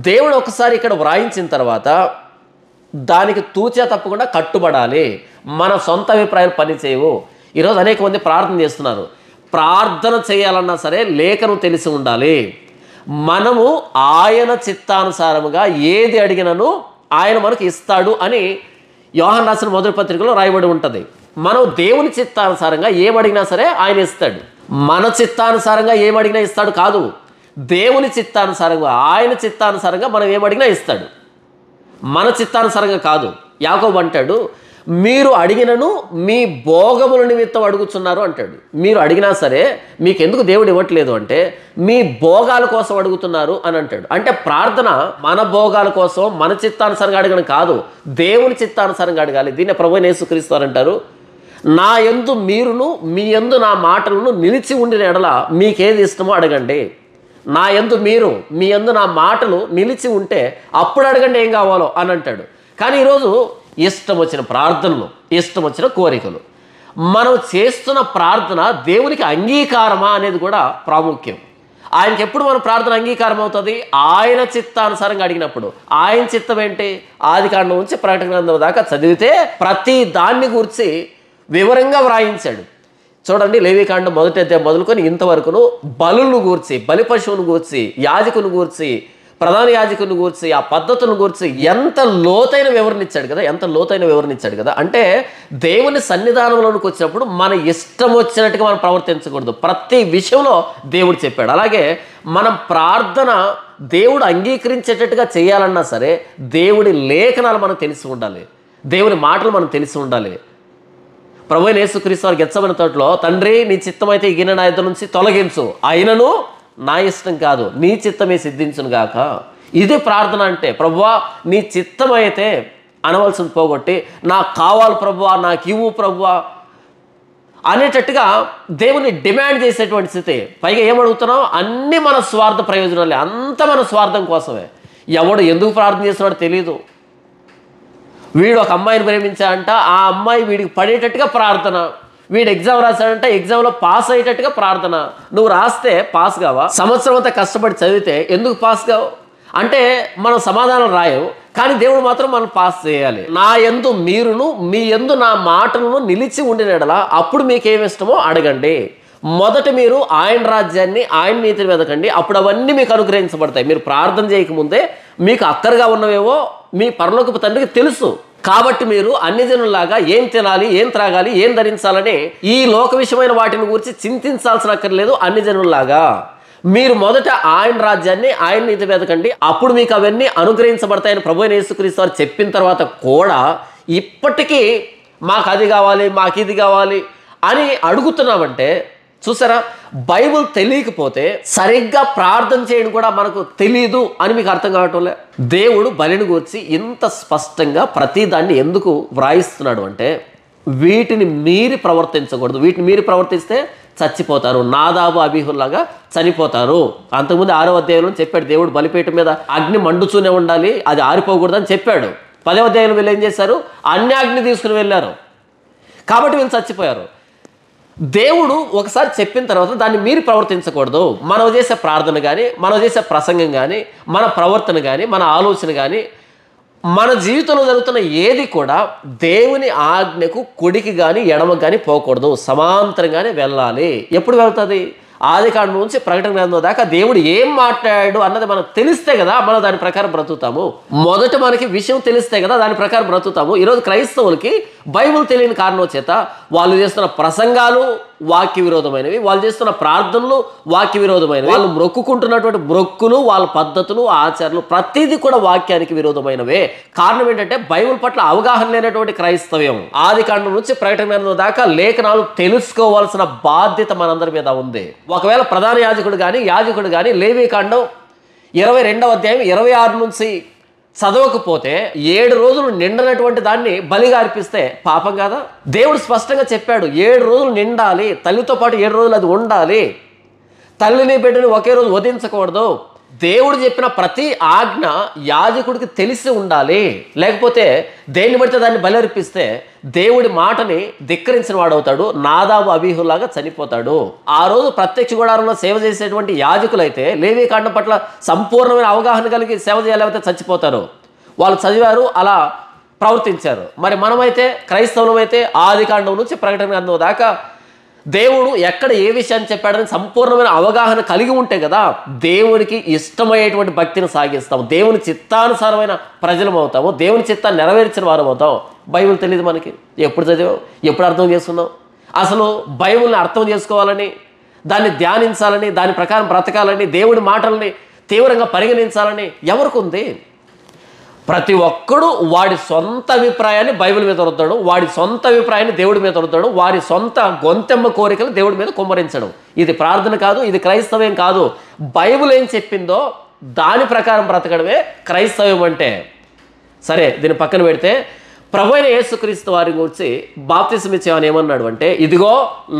దేవుడు ఒకసారి ఇక్కడ వ్రాయించిన తర్వాత దానికి తూచా తప్పకుండా కట్టుబడాలి. మన సొంత అభిప్రాయాలు పనిచేయవు. ఈరోజు అనేక మంది ప్రార్థన చేస్తున్నారు. ప్రార్థన చేయాలన్నా సరే లేఖనం తెలిసి ఉండాలి. మనము ఆయన చిత్తానుసారముగా ఏది అడిగినను ఆయన మనకు ఇస్తాడు అని యోహాను రాసిన మొదటి పత్రికలో రాయబడి ఉంటుంది. మనం దేవుని చిత్తానుసారంగా ఏమడిగినా సరే ఆయన ఇస్తాడు. మన చిత్తానుసారంగా ఏమడిగినా ఇస్తాడు కాదు, దేవుని చిత్తానుసారంగా ఆయన చిత్తానుసారంగా మనం ఏమడిగినా ఇస్తాడు. మన చిత్తానుసారంగా కాదు. యాకోబు అంటాడు, మీరు అడిగినను మీ భోగముల నిమిత్తం అడుగుతున్నారు అంటాడు. మీరు అడిగినా సరే మీకు ఎందుకు దేవుడు ఇవ్వట్లేదు అంటే మీ భోగాల కోసం అడుగుతున్నారు అని అంటాడు. అంటే ప్రార్థన మన భోగాల కోసం మన చిత్తానుసారంగా అడగడం కాదు, దేవుని చిత్తానుసారంగా అడగాలి. దీన్ని ప్రభువైన యేసుక్రీస్తు అంటారు, నా యందు మీరును మీ యందు నా మాటలను నిలిచి ఉండిన ఎడల మీకేది ఇష్టమో అడగండి. నా యందు మీరు మీ యందు నా మాటలు నిలిచి ఉంటే అప్పుడు అడగండి ఏం కావాలో అని అంటాడు. కానీ ఈరోజు ఇష్టం వచ్చిన ప్రార్థనలు, ఇష్టం వచ్చిన కోరికలు. మనం చేస్తున్న ప్రార్థన దేవునికి అంగీకారమా అనేది కూడా ప్రాముఖ్యం. ఆయనకి ఎప్పుడు మన ప్రార్థన అంగీకారం అవుతుంది? ఆయన చిత్తానుసారంగా అడిగినప్పుడు. ఆయన చిత్తం ఏంటి? ఆదికాండం నుంచి ప్రకటన గ్రంథం దాకా చదివితే ప్రతి దాన్ని గురించి వివరంగా వ్రాయించాడు. చూడండి, లేవికాండం మొదటి అధ్యాయం మొదలుకొని ఇంతవరకును బలులను గూర్చి, బలి పశువును గూర్చి, యాజకుని గూర్చి, ప్రధాన యాజకుని గూర్చి, ఆ పద్ధతులను గూర్చి ఎంత లోతైన వివరణ ఇచ్చాడు కదా, ఎంత లోతైన వివరణ ఇచ్చాడు కదా. అంటే దేవుని సన్నిధానంలోనికి వచ్చినప్పుడు మన ఇష్టం వచ్చినట్టుగా మనం ప్రవర్తించకూడదు. ప్రతి విషయంలో దేవుడు చెప్పాడు. అలాగే మనం ప్రార్థన దేవుడు అంగీకరించేటట్టుగా చేయాలన్నా సరే దేవుడి లేఖనాలు మనకు తెలిసి ఉండాలి, దేవుని మాటలు మనం తెలిసి ఉండాలి. ప్రభువైన యేసుక్రీస్తు వారు గెత్సెమనే తోటలో, తండ్రి నీ చిత్తమైతే ఈ గిన్నె నా ఎదురు నుంచి తొలగించు, అయినను నా ఇష్టం కాదు నీ చిత్తమే సిద్ధించును గాక. ఇది ప్రార్థన అంటే. ప్రభువా నీ చిత్తమైతే అనవలసింది పోగొట్టి నాకు కావాలి ప్రభువా, నాకు ఇవ్వు ప్రభువా అనేటట్టుగా దేవుని డిమాండ్ చేసేటువంటి స్థితి. పైగా ఏమడుగుతున్నాం? అన్నీ మన స్వార్థ ప్రయోజనాలే, అంత మన స్వార్థం కోసమే. ఎవడు ఎందుకు ప్రార్థన చేస్తున్నాడో తెలియదు. వీడు ఒక అమ్మాయిని ప్రేమించాడంట, ఆ అమ్మాయి వీడికి పడేటట్టుగా ప్రార్థన. వీడు ఎగ్జామ్ రాశాడంటే ఎగ్జామ్లో పాస్ అయ్యేటట్టుగా ప్రార్థన. నువ్వు రాస్తే పాస్ కావా? సంవత్సరం అంతా కష్టపడి చదివితే ఎందుకు పాస్ కావు? అంటే మనం సమాధానం రాయవు, కానీ దేవుడు మాత్రం మనం పాస్ చేయాలి. నా యందు మీరును మీ యందు నా మాటలను నిలిచి ఉండిన ఎడల అప్పుడు మీకేమి ఇష్టమో అడగండి. మొదట మీరు ఆయన రాజ్యాన్ని, ఆయన నీతిని వెతకండి, అప్పుడు అవన్నీ మీకు అనుగ్రహించబడతాయి. మీరు ప్రార్థన చేయకముందే మీకు అక్కరగా ఉన్నవేవో మీ పరలోకపు తండ్రికి తెలుసు. కాబట్టి మీరు అన్ని జనుల్లాగా ఏం తినాలి, ఏం త్రాగాలి, ఏం ధరించాలని ఈ లోక విషయమైన వాటిని గురించి చింతించాల్సిన అక్కర్లేదు. అన్ని జనుల్లాగా మీరు మొదట ఆయన రాజ్యాన్ని, ఆయన నీతి వెతకండి, అప్పుడు మీకు అవన్నీ అనుగ్రహించబడతాయని ప్రభువైన యేసుక్రీస్తు వారు చెప్పిన తర్వాత కూడా ఇప్పటికీ మాకు అది కావాలి, మాకు ఇది కావాలి అని అడుగుతున్నామంటే చూసారా, బైబుల్ తెలియకపోతే సరిగ్గా ప్రార్థన చేయడం కూడా మనకు తెలియదు అని మీకు అర్థం కావటంలే. దేవుడు బలిని గురించి ఇంత స్పష్టంగా ప్రతిదాన్ని ఎందుకు వ్రాయిస్తున్నాడు అంటే వీటిని మీరి ప్రవర్తించకూడదు. వీటిని మీరి ప్రవర్తిస్తే చచ్చిపోతారు, నాదాబు అబీహుల్లాగా చనిపోతారు. అంతకుముందు 6వ అధ్యాయంలో చెప్పాడు దేవుడు బలిపీఠం మీద అగ్ని మండుతూనే ఉండాలి, అది ఆరిపోకూడదు అని చెప్పాడు. 10వ అధ్యాయంలో వీళ్ళు ఏం చేశారు? అన్యాగ్ని తీసుకుని వెళ్ళారు, కాబట్టి వీళ్ళు చచ్చిపోయారు. దేవుడు ఒకసారి చెప్పిన తర్వాత దాన్ని మీరు ప్రవర్తించకూడదు. మనం చేసే ప్రార్థన కానీ, మనం చేసే ప్రసంగం కానీ, మన ప్రవర్తన కానీ, మన ఆలోచన కానీ, మన జీవితంలో జరుగుతున్న ఏది కూడా దేవుని ఆజ్ఞకు కుడికి కానీ ఎడమకు కానీ పోకూడదు, సమాంతరంగానే వెళ్ళాలి. ఎప్పుడు వెళ్తుంది? ఆదికాండం నుంచి ప్రకటన గ్రంథం దాకా దేవుడు ఏం మాట్లాడాడు అన్నది మనకు తెలిస్తే కదా మనం దాని ప్రకారం బ్రతుకుతాము. మొదట మనకి విషయం తెలిస్తే కదా దాని ప్రకారం బ్రతుకుతాము. ఈరోజు క్రైస్తవులకి బైబిల్ తెలియని కారణం చేత వాళ్ళు చేస్తున్న ప్రసంగాలు వాక్య విరోధమైనవి, వాళ్ళు చేస్తున్న ప్రార్థనలు వాక్య విరోధమైనవి, వాళ్ళు మొక్కుకుంటున్నటువంటి మొక్కులు, వాళ్ళ పద్ధతులు, ఆచారాలు ప్రతిదీ కూడా వాక్యానికి విరోధమైనవే. కారణం ఏంటంటే బైబిల్ పట్ల అవగాహన లేనటువంటి క్రైస్తవ్యం. ఆదికాండం నుంచి ప్రకటన గ్రంథం దాకా లేఖనాలు తెలుసుకోవాల్సిన బాధ్యత మనందరి మీద ఉంది. ఒకవేళ ప్రధాన యాజకుడు కానీ లేవీకాండం 22వ అధ్యాయం 26 నుంచి చదవకపోతే 7 రోజులు నిండనటువంటి దాన్ని బలిగా అర్పిస్తే పాపం కాదా? దేవుడు స్పష్టంగా చెప్పాడు, 7 రోజులు నిండాలి, తల్లితో పాటు 7 రోజులు అది ఉండాలి, తల్లిని బిడ్డని ఒకే రోజు వధించకూడదు. దేవుడు చెప్పిన ప్రతి ఆజ్ఞ యాజకుడికి తెలిసి ఉండాలి. లేకపోతే దేన్ని బడితే దాన్ని బలి అర్పిస్తే దేవుడి మాటని ధిక్కరించిన వాడవుతాడు, నాదాబు అబీహులాగా చనిపోతాడు. ఆ రోజు ప్రత్యక్ష గుడారంలో సేవ చేసేటువంటి యాజకులైతే లేవీకాండం పట్ల సంపూర్ణమైన అవగాహన కలిగి సేవ చేయలేకపోతే చచ్చిపోతారు. వాళ్ళు చదివారు, అలా ప్రవర్తించారు. మరి మనమైతే క్రైస్తవులమైతే ఆదికాండం నుంచి ప్రకటన గ్రంథం దాకా దేవుడు ఎక్కడ ఏ విషయాన్ని చెప్పాడని సంపూర్ణమైన అవగాహన కలిగి ఉంటే కదా దేవునికి ఇష్టమయ్యేటువంటి భక్తిని సాగిస్తాము, దేవుని చిత్తానుసారమైన ప్రజలం అవుతాము, దేవుని చిత్తాన్ని నెరవేర్చిన వారం అవుతాం. బైబిల్ తెలియదు మనకి. ఎప్పుడు చదివాం, ఎప్పుడు అర్థం చేసుకున్నాం? అసలు బైబిల్ని అర్థం చేసుకోవాలని, దాన్ని ధ్యానించాలని, దాని ప్రకారం బ్రతకాలని, దేవుడి మాటల్ని తీవ్రంగా పరిగణించాలని ఎవరికి ఉంది? ప్రతి ఒక్కడు వాడి సొంత అభిప్రాయాన్ని బైబిల్ మీద రుద్దాడు, వాడి సొంత అభిప్రాయాన్ని దేవుడి మీద రుద్దాడు, వారి సొంత గొంతెమ్మ కోరికలు దేవుడి మీద కుమ్మరించడం. ఇది ప్రార్థన కాదు, ఇది క్రైస్తవ్యం కాదు. బైబిల్ ఏం చెప్పిందో దాని ప్రకారం బ్రతకడమే క్రైస్తవ్యం అంటే. సరే, దీన్ని పక్కన పెడితే ప్రభువైన యేసుక్రీస్తు వారి గురించి బాప్తిసం ఇచ్చేవాని ఏమన్నాడు అంటే, ఇదిగో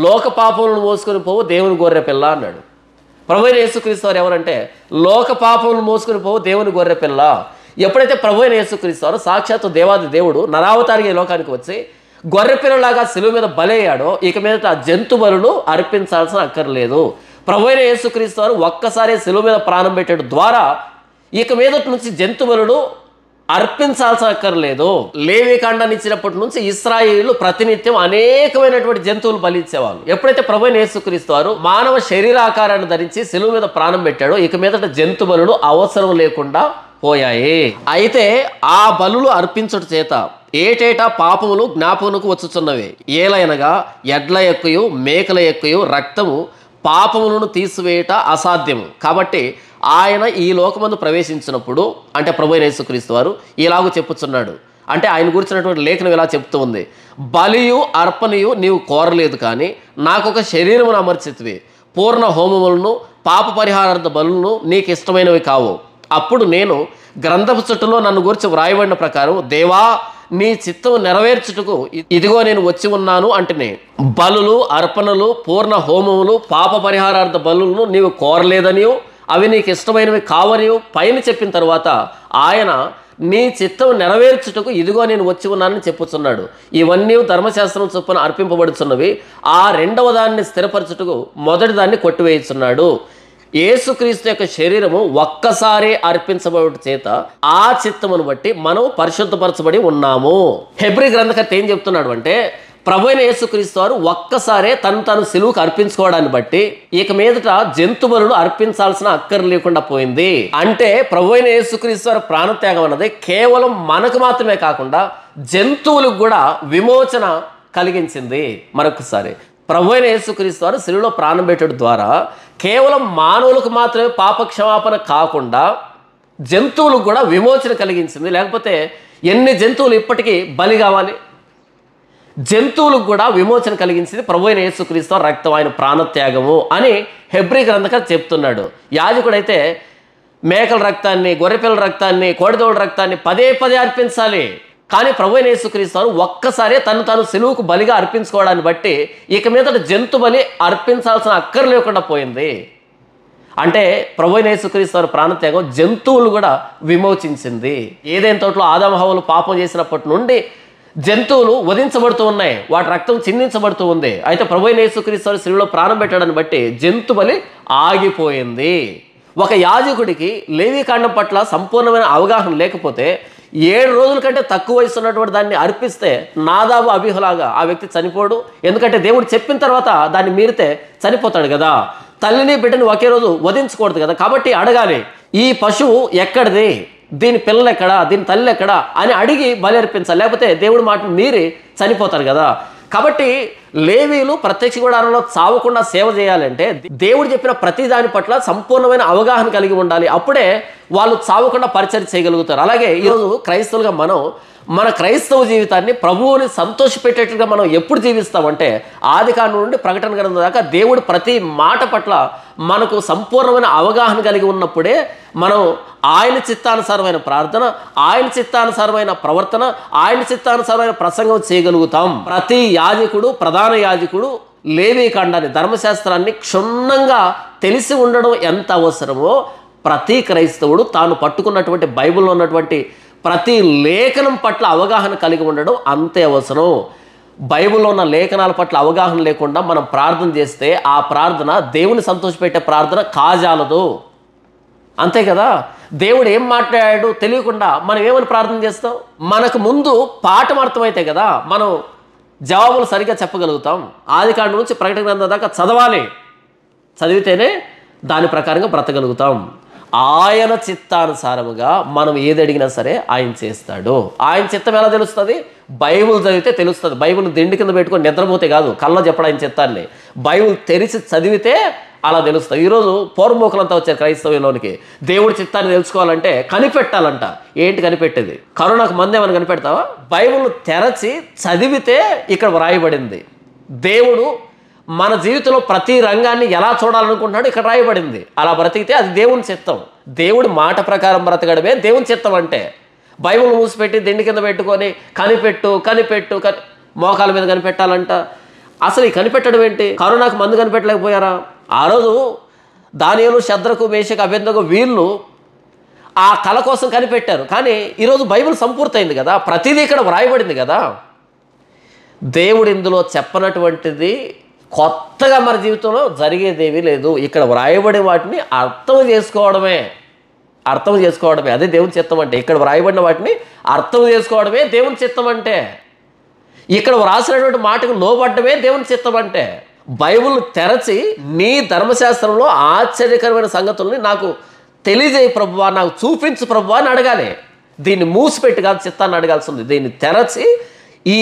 లోక పాపములను మోసుకొని పోవు దేవుని గొర్రె పిల్ల అన్నాడు. ప్రభువైన యేసుక్రీస్తు వారు ఎవరంటే లోక పాపములను మోసుకొని పోవు దేవుని గొర్రె పిల్ల. ఎప్పుడైతే ప్రభువైన యేసుక్రీస్తు వారు సాక్షాత్తు దేవాది దేవుడు నరావతారిగా ఈ లోకానికి వచ్చి గొర్రెపిల్లలాగా శిలువ మీద బలయ్యాడో ఇక మీద జంతు బలులు అర్పించాల్సిన అక్కర్లేదు. ప్రభువైన యేసుక్రీస్తు వారు ఒక్కసారి శిలువ మీద ప్రాణం పెట్టడం ద్వారా ఇక మీద నుంచి జంతు బలులు అర్పించాల్సిన అక్కర్లేదు. లేవీకాండాన్ని ఇచ్చినప్పటి నుంచి ఇశ్రాయేలు ప్రతినిత్యం అనేకమైనటువంటి జంతువులు బలిచ్చేవాళ్ళు. ఎప్పుడైతే ప్రభువైన యేసుక్రీస్తు వారు మానవ శరీరాకారాన్ని ధరించి శిలువ మీద ప్రాణం పెట్టాడో ఇక మీదట జంతు బలులు అవసరం లేకుండా పోయాయి. అయితే ఆ బలులు అర్పించుట చేత ఏటేటా పాపములు జ్ఞాపమునకు వచ్చుచున్నవి. ఏలైనగా ఎడ్ల యొక్కయు మేకల యొక్కయు రక్తము పాపములను తీసివేయట అసాధ్యము. కాబట్టి ఆయన ఈ లోకమందు ప్రవేశించినప్పుడు అంటే ప్రభువైన యేసుక్రీస్తు వారు ఇలాగూ చెప్పుచున్నాడు. అంటే ఆయన గురించినటువంటి లేఖనం ఇలా చెప్తూ ఉంది, బలియు అర్పణయు నీవు కోరలేదు, కానీ నాకొక శరీరమును అమర్చితివి, పూర్ణ హోమములను పాప పరిహారార్థ బలులను నీకు ఇష్టమైనవి కావు. అప్పుడు నేను గ్రంథపు చుట్టలో నన్ను గురించి వ్రాయబడిన ప్రకారం, దేవా నీ చిత్తం నెరవేర్చుటకు ఇదిగో నేను వచ్చి ఉన్నాను అంటేనే, బలులు అర్పణలు పూర్ణ హోమములు పాప పరిహారార్థ బలులను నీవు కోరలేదనియో అవి నీకు ఇష్టమైనవి కావనియో పైన చెప్పిన తర్వాత ఆయన నీ చిత్తం నెరవేర్చుటకు ఇదిగో నేను వచ్చి ఉన్నానని చెప్పుచున్నాడు. ఇవన్నీ ధర్మశాస్త్రం చొప్పున అర్పింపబడుచున్నవి. ఆ రెండవ దాన్ని స్థిరపరచుటకు మొదటి దాన్ని కొట్టివేయుచున్నాడు. యేసుక్రీస్తు యొక్క శరీరము ఒక్కసారి అర్పించబడుట చేత ఆ చిత్తమును బట్టి మనం పరిశుద్ధపరచబడి ఉన్నాము. హెబ్రీ గ్రంథకర్త ఏం చెప్తున్నాడు అంటే, ప్రభువైన యేసుక్రీస్తు వారు ఒక్కసారే తను సిలువకు అర్పించుకోవడాన్ని బట్టి ఇక మీదట జంతు బలులు అర్పించాల్సిన అక్కర లేకుండా పోయింది. అంటే ప్రభువైన యేసుక్రీస్తు వారి ప్రాణత్యాగం అన్నది కేవలం మనకు మాత్రమే కాకుండా జంతువులకు కూడా విమోచన కలిగించింది. మరొకసారి ప్రభువైన యేసుక్రీస్తు వారు శిలువలో ప్రాణం పెట్టడం ద్వారా కేవలం మానవులకు మాత్రమే పాప క్షమాపణ కాకుండా జంతువులకు కూడా విమోచన కలిగించింది. లేకపోతే ఎన్ని జంతువులు ఇప్పటికీ బలి కావాలి? జంతువులకు కూడా విమోచన కలిగించింది ప్రభువైన యేసుక్రీస్తు వారి రక్తం, ఆయన ప్రాణత్యాగము అని హెబ్రీ గ్రంథకర్త చెప్తున్నాడు. యాజకుడైతే మేకల రక్తాన్ని, గొర్రెపిల్లల రక్తాన్ని, కోడిదోడు రక్తాన్ని పదే పదే అర్పించాలి. కానీ ప్రభువైన యేసుక్రీస్తు వారు ఒక్కసారే తను సిలువకు బలిగా అర్పించుకోవడాన్ని బట్టి ఇక మీదట జంతు బలి అర్పించాల్సిన అక్కర లేకుండా పోయింది. అంటే ప్రభువైన యేసుక్రీస్తు వారి ప్రాణత్యాగం జంతువులు కూడా విమోచించింది. ఏదైనా తోటలో ఆదాము హవ్వలు పాపం చేసినప్పటి నుండి జంతువులు వధించబడుతూ ఉన్నాయి, వాటి రక్తం చిందించబడుతూ ఉంది. అయితే ప్రభువైన యేసుక్రీస్తు వారి శిలువలో ప్రాణం పెట్టడాన్ని బట్టి జంతు బలి ఆగిపోయింది. ఒక యాజకుడికి లేవీకాండం పట్ల సంపూర్ణమైన అవగాహన లేకపోతే 7 రోజుల కంటే తక్కువ వయసు ఉన్నటువంటి దాన్ని అర్పిస్తే నాదాబు అబీహులాగా ఆ వ్యక్తి చనిపోడు. ఎందుకంటే దేవుడు చెప్పిన తర్వాత దాన్ని మీరితే చనిపోతాడు కదా. తల్లిని బిడ్డని ఒకే రోజు వధించకూడదు కదా. కాబట్టి అడగాలి, ఈ పశువు ఎక్కడిది, దీని పిల్లలు ఎక్కడా, దీని తల్లి ఎక్కడా అని అడిగి బలి అర్పించాలి. లేకపోతే దేవుడి మాటను మీరి చనిపోతారు కదా. కాబట్టి లేవీలు ప్రత్యక్ష గుడారంలో చావకుండా సేవ చేయాలంటే దేవుడు చెప్పిన ప్రతి దాని పట్ల సంపూర్ణమైన అవగాహన కలిగి ఉండాలి. అప్పుడే వాళ్ళు చావకుండా పరిచయం చేయగలుగుతారు. అలాగే ఈరోజు క్రైస్తవులుగా మనం మన క్రైస్తవ జీవితాన్ని ప్రభువుని సంతోషపెట్టేట్టుగా మనం ఎప్పుడు జీవిస్తామంటే ఆదికాండం నుండి ప్రకటన గ్రంథం దాకా దేవుడు ప్రతి మాట పట్ల మనకు సంపూర్ణమైన అవగాహన కలిగి ఉన్నప్పుడే మనం ఆయన చిత్తానుసారమైన ప్రార్థన, ఆయన చిత్తానుసారమైన ప్రవర్తన, ఆయన చిత్తానుసారమైన ప్రసంగం చేయగలుగుతాం. ప్రతి యాజకుడు, ప్రధాన యాజకుడు లేవీకాండాన్ని, ధర్మశాస్త్రాన్ని క్షుణ్ణంగా తెలిసి ఉండడం ఎంత అవసరమో ప్రతి క్రైస్తవుడు తాను పట్టుకున్నటువంటి బైబిల్లో ఉన్నటువంటి ప్రతి లేఖనం పట్ల అవగాహన కలిగి ఉండడం అంతే అవసరం. బైబిల్లో ఉన్న లేఖనాల పట్ల అవగాహన లేకుండా మనం ప్రార్థన చేస్తే ఆ ప్రార్థన దేవుని సంతోషపెట్టే ప్రార్థన కాజాలదు. అంతే కదా. దేవుడు ఏం మాట్లాడాడు తెలియకుండా మనం ఏమని ప్రార్థన చేస్తాం? మనకు ముందు పాఠం అర్థమైతే కదా మనం జవాబులు సరిగ్గా చెప్పగలుగుతాం. ఆదికాండం నుంచి ప్రకటన గ్రంథం దాకా చదవాలి, చదివితేనే దాని ప్రకారంగా బ్రతకగలుగుతాం. ఆయన చిత్తానుసారముగా మనం ఏది అడిగినా సరే ఆయన చేస్తాడు. ఆయన చిత్తం ఎలా తెలుస్తుంది? బైబిల్ చదివితే తెలుస్తుంది. బైబిల్ దిండి కింద పెట్టుకొని నిద్రపోతే కాదు, కళ్ళ చెప్పడం ఆయన చిత్తాన్ని. బైబిల్ తెరిచి చదివితే అలా తెలుస్తుంది. ఈరోజు పూర్వమోకులంతా వచ్చారు క్రైస్తవ్యంలోనికి. దేవుడి చిత్తాన్ని తెలుసుకోవాలంటే కనిపెట్టాలంట. ఏంటి కనిపెట్టేది? కరోనాకు మందు ఏమైనా కనిపెడతావా? బైబిల్ తెరచి చదివితే ఇక్కడ వ్రాయబడింది. దేవుడు మన జీవితంలో ప్రతి రంగాన్ని ఎలా చూడాలనుకుంటున్నాడు ఇక్కడ రాయబడింది. అలా బ్రతికితే అది దేవుని చిత్తం. దేవుడి మాట ప్రకారం బ్రతకడమే దేవుని చిత్తం. అంటే బైబిల్ మూసిపెట్టి దిండి కింద పెట్టుకొని కనిపెట్టు కనిపెట్టు మోకాల మీద కనిపెట్టాలంట. అసలు ఈ కనిపెట్టడం ఏంటి? కరోనాకు మందు కనిపెట్టలేకపోయారా? ఆ రోజు దానియేలు, శద్రకు, మేషకు, అబేద్నెగో వీళ్ళు ఆ కళ కోసం కనిపెట్టారు. కానీ ఈరోజు బైబిల్ సంపూర్తయింది కదా, ప్రతిదీ ఇక్కడ వ్రాయబడింది కదా. దేవుడు ఇందులో చెప్పనటువంటిది కొత్తగా మన జీవితంలో జరిగేదేమీ లేదు. ఇక్కడ వ్రాయబడిన వాటిని అర్థం చేసుకోవడమే అదే దేవుని చిత్తం అంటే. ఇక్కడ వ్రాయబడిన వాటిని అర్థం చేసుకోవడమే దేవుని చిత్తం అంటే. ఇక్కడ వ్రాసినటువంటి మాటకు లోబడ్డమే దేవుని చిత్తం అంటే. బైబిల్ తెరచి నీ ధర్మశాస్త్రంలో ఆశ్చర్యకరమైన సంగతుల్ని నాకు తెలియజేయి ప్రభువా, నాకు చూపించు ప్రభువా అని అడగాలి. దీన్ని మూసిపెట్టి కాదు చిత్తాన్ని అడగాల్సింది. దీన్ని తెరచి ఈ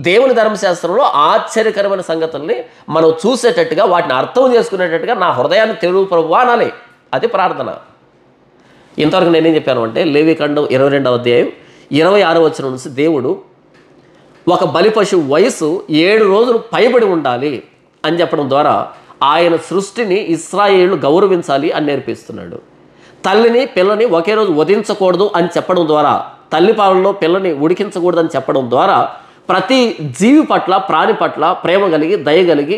దేవుని ధర్మశాస్త్రంలో ఆశ్చర్యకరమైన సంగతుల్ని మనం చూసేటట్టుగా, వాటిని అర్థం చేసుకునేటట్టుగా నా హృదయాన్ని తెలుగు ప్రభువా అనాలి. అది ప్రార్థన. ఇంతవరకు నేనేం చెప్పాను అంటే లేవీకాండం 22వ అధ్యాయం 26వ వచనం నుంచి దేవుడు ఒక బలి పశువు వయసు 7 రోజులు పైబడి ఉండాలి అని చెప్పడం ద్వారా ఆయన సృష్టిని ఇశ్రాయేళ్లు గౌరవించాలి అని నేర్పిస్తున్నాడు. తల్లిని పిల్లని ఒకే రోజు వధించకూడదు అని చెప్పడం ద్వారా, తల్లిపాలలో పిల్లని ఉడికించకూడదని చెప్పడం ద్వారా ప్రతి జీవి పట్ల, ప్రాణి పట్ల ప్రేమ కలిగి, దయ కలిగి,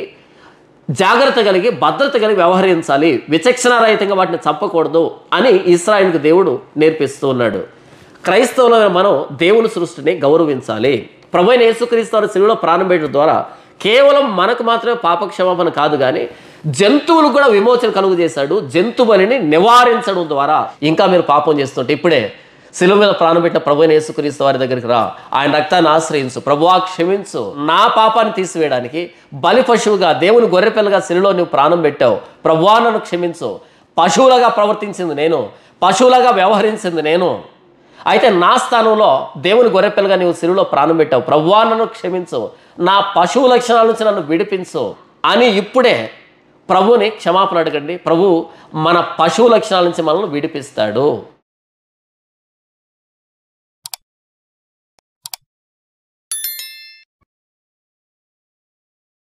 జాగ్రత్త కలిగి, భద్రత కలిగి వ్యవహరించాలి. విచక్షణారహితంగా వాటిని చంపకూడదు అని ఇశ్రాయేలుకు దేవుడు నేర్పిస్తూ ఉన్నాడు. క్రైస్తవులైన మనం దేవుని సృష్టిని గౌరవించాలి. ప్రభువైన యేసుక్రీస్తు వారి శిలువలో ప్రాణం పెట్టడం ద్వారా కేవలం మనకు మాత్రమే పాపక్షమాపణ కాదు, కానీ జంతువులకు కూడా విమోచన కలుగు చేశాడు. జంతు బలిని నివారించడం ద్వారా ఇంకా మీరు పాపం చేస్తుంటే ఇప్పుడే శిలువ మీద ప్రాణం పెట్టిన ప్రభువైన యేసుక్రీస్తు వారి దగ్గరికి రా, ఆయన రక్తాన్ని ఆశ్రయించు, ప్రభువా క్షమించు, నా పాపాన్ని తీసివేయడానికి బలి పశువుగా, దేవుని గొర్రెపిల్లగా శిలువలో నువ్వు ప్రాణం పెట్టావు, ప్రభువా నన్ను క్షమించు. పశువులాగా ప్రవర్తించింది నేను, పశువులాగా వ్యవహరించింది నేను. అయితే నా స్థానంలో దేవుని గొర్రెపిల్లగా నీవు శిలువలో ప్రాణం పెట్టావు, ప్రభువా నన్ను క్షమించు, నా పశువు లక్షణాల నుంచి నన్ను విడిపించు అని ఇప్పుడే ప్రభువుని క్షమాపణ అడగండి. ప్రభు మన పశువు లక్షణాల నుంచి మనల్ని విడిపిస్తాడు.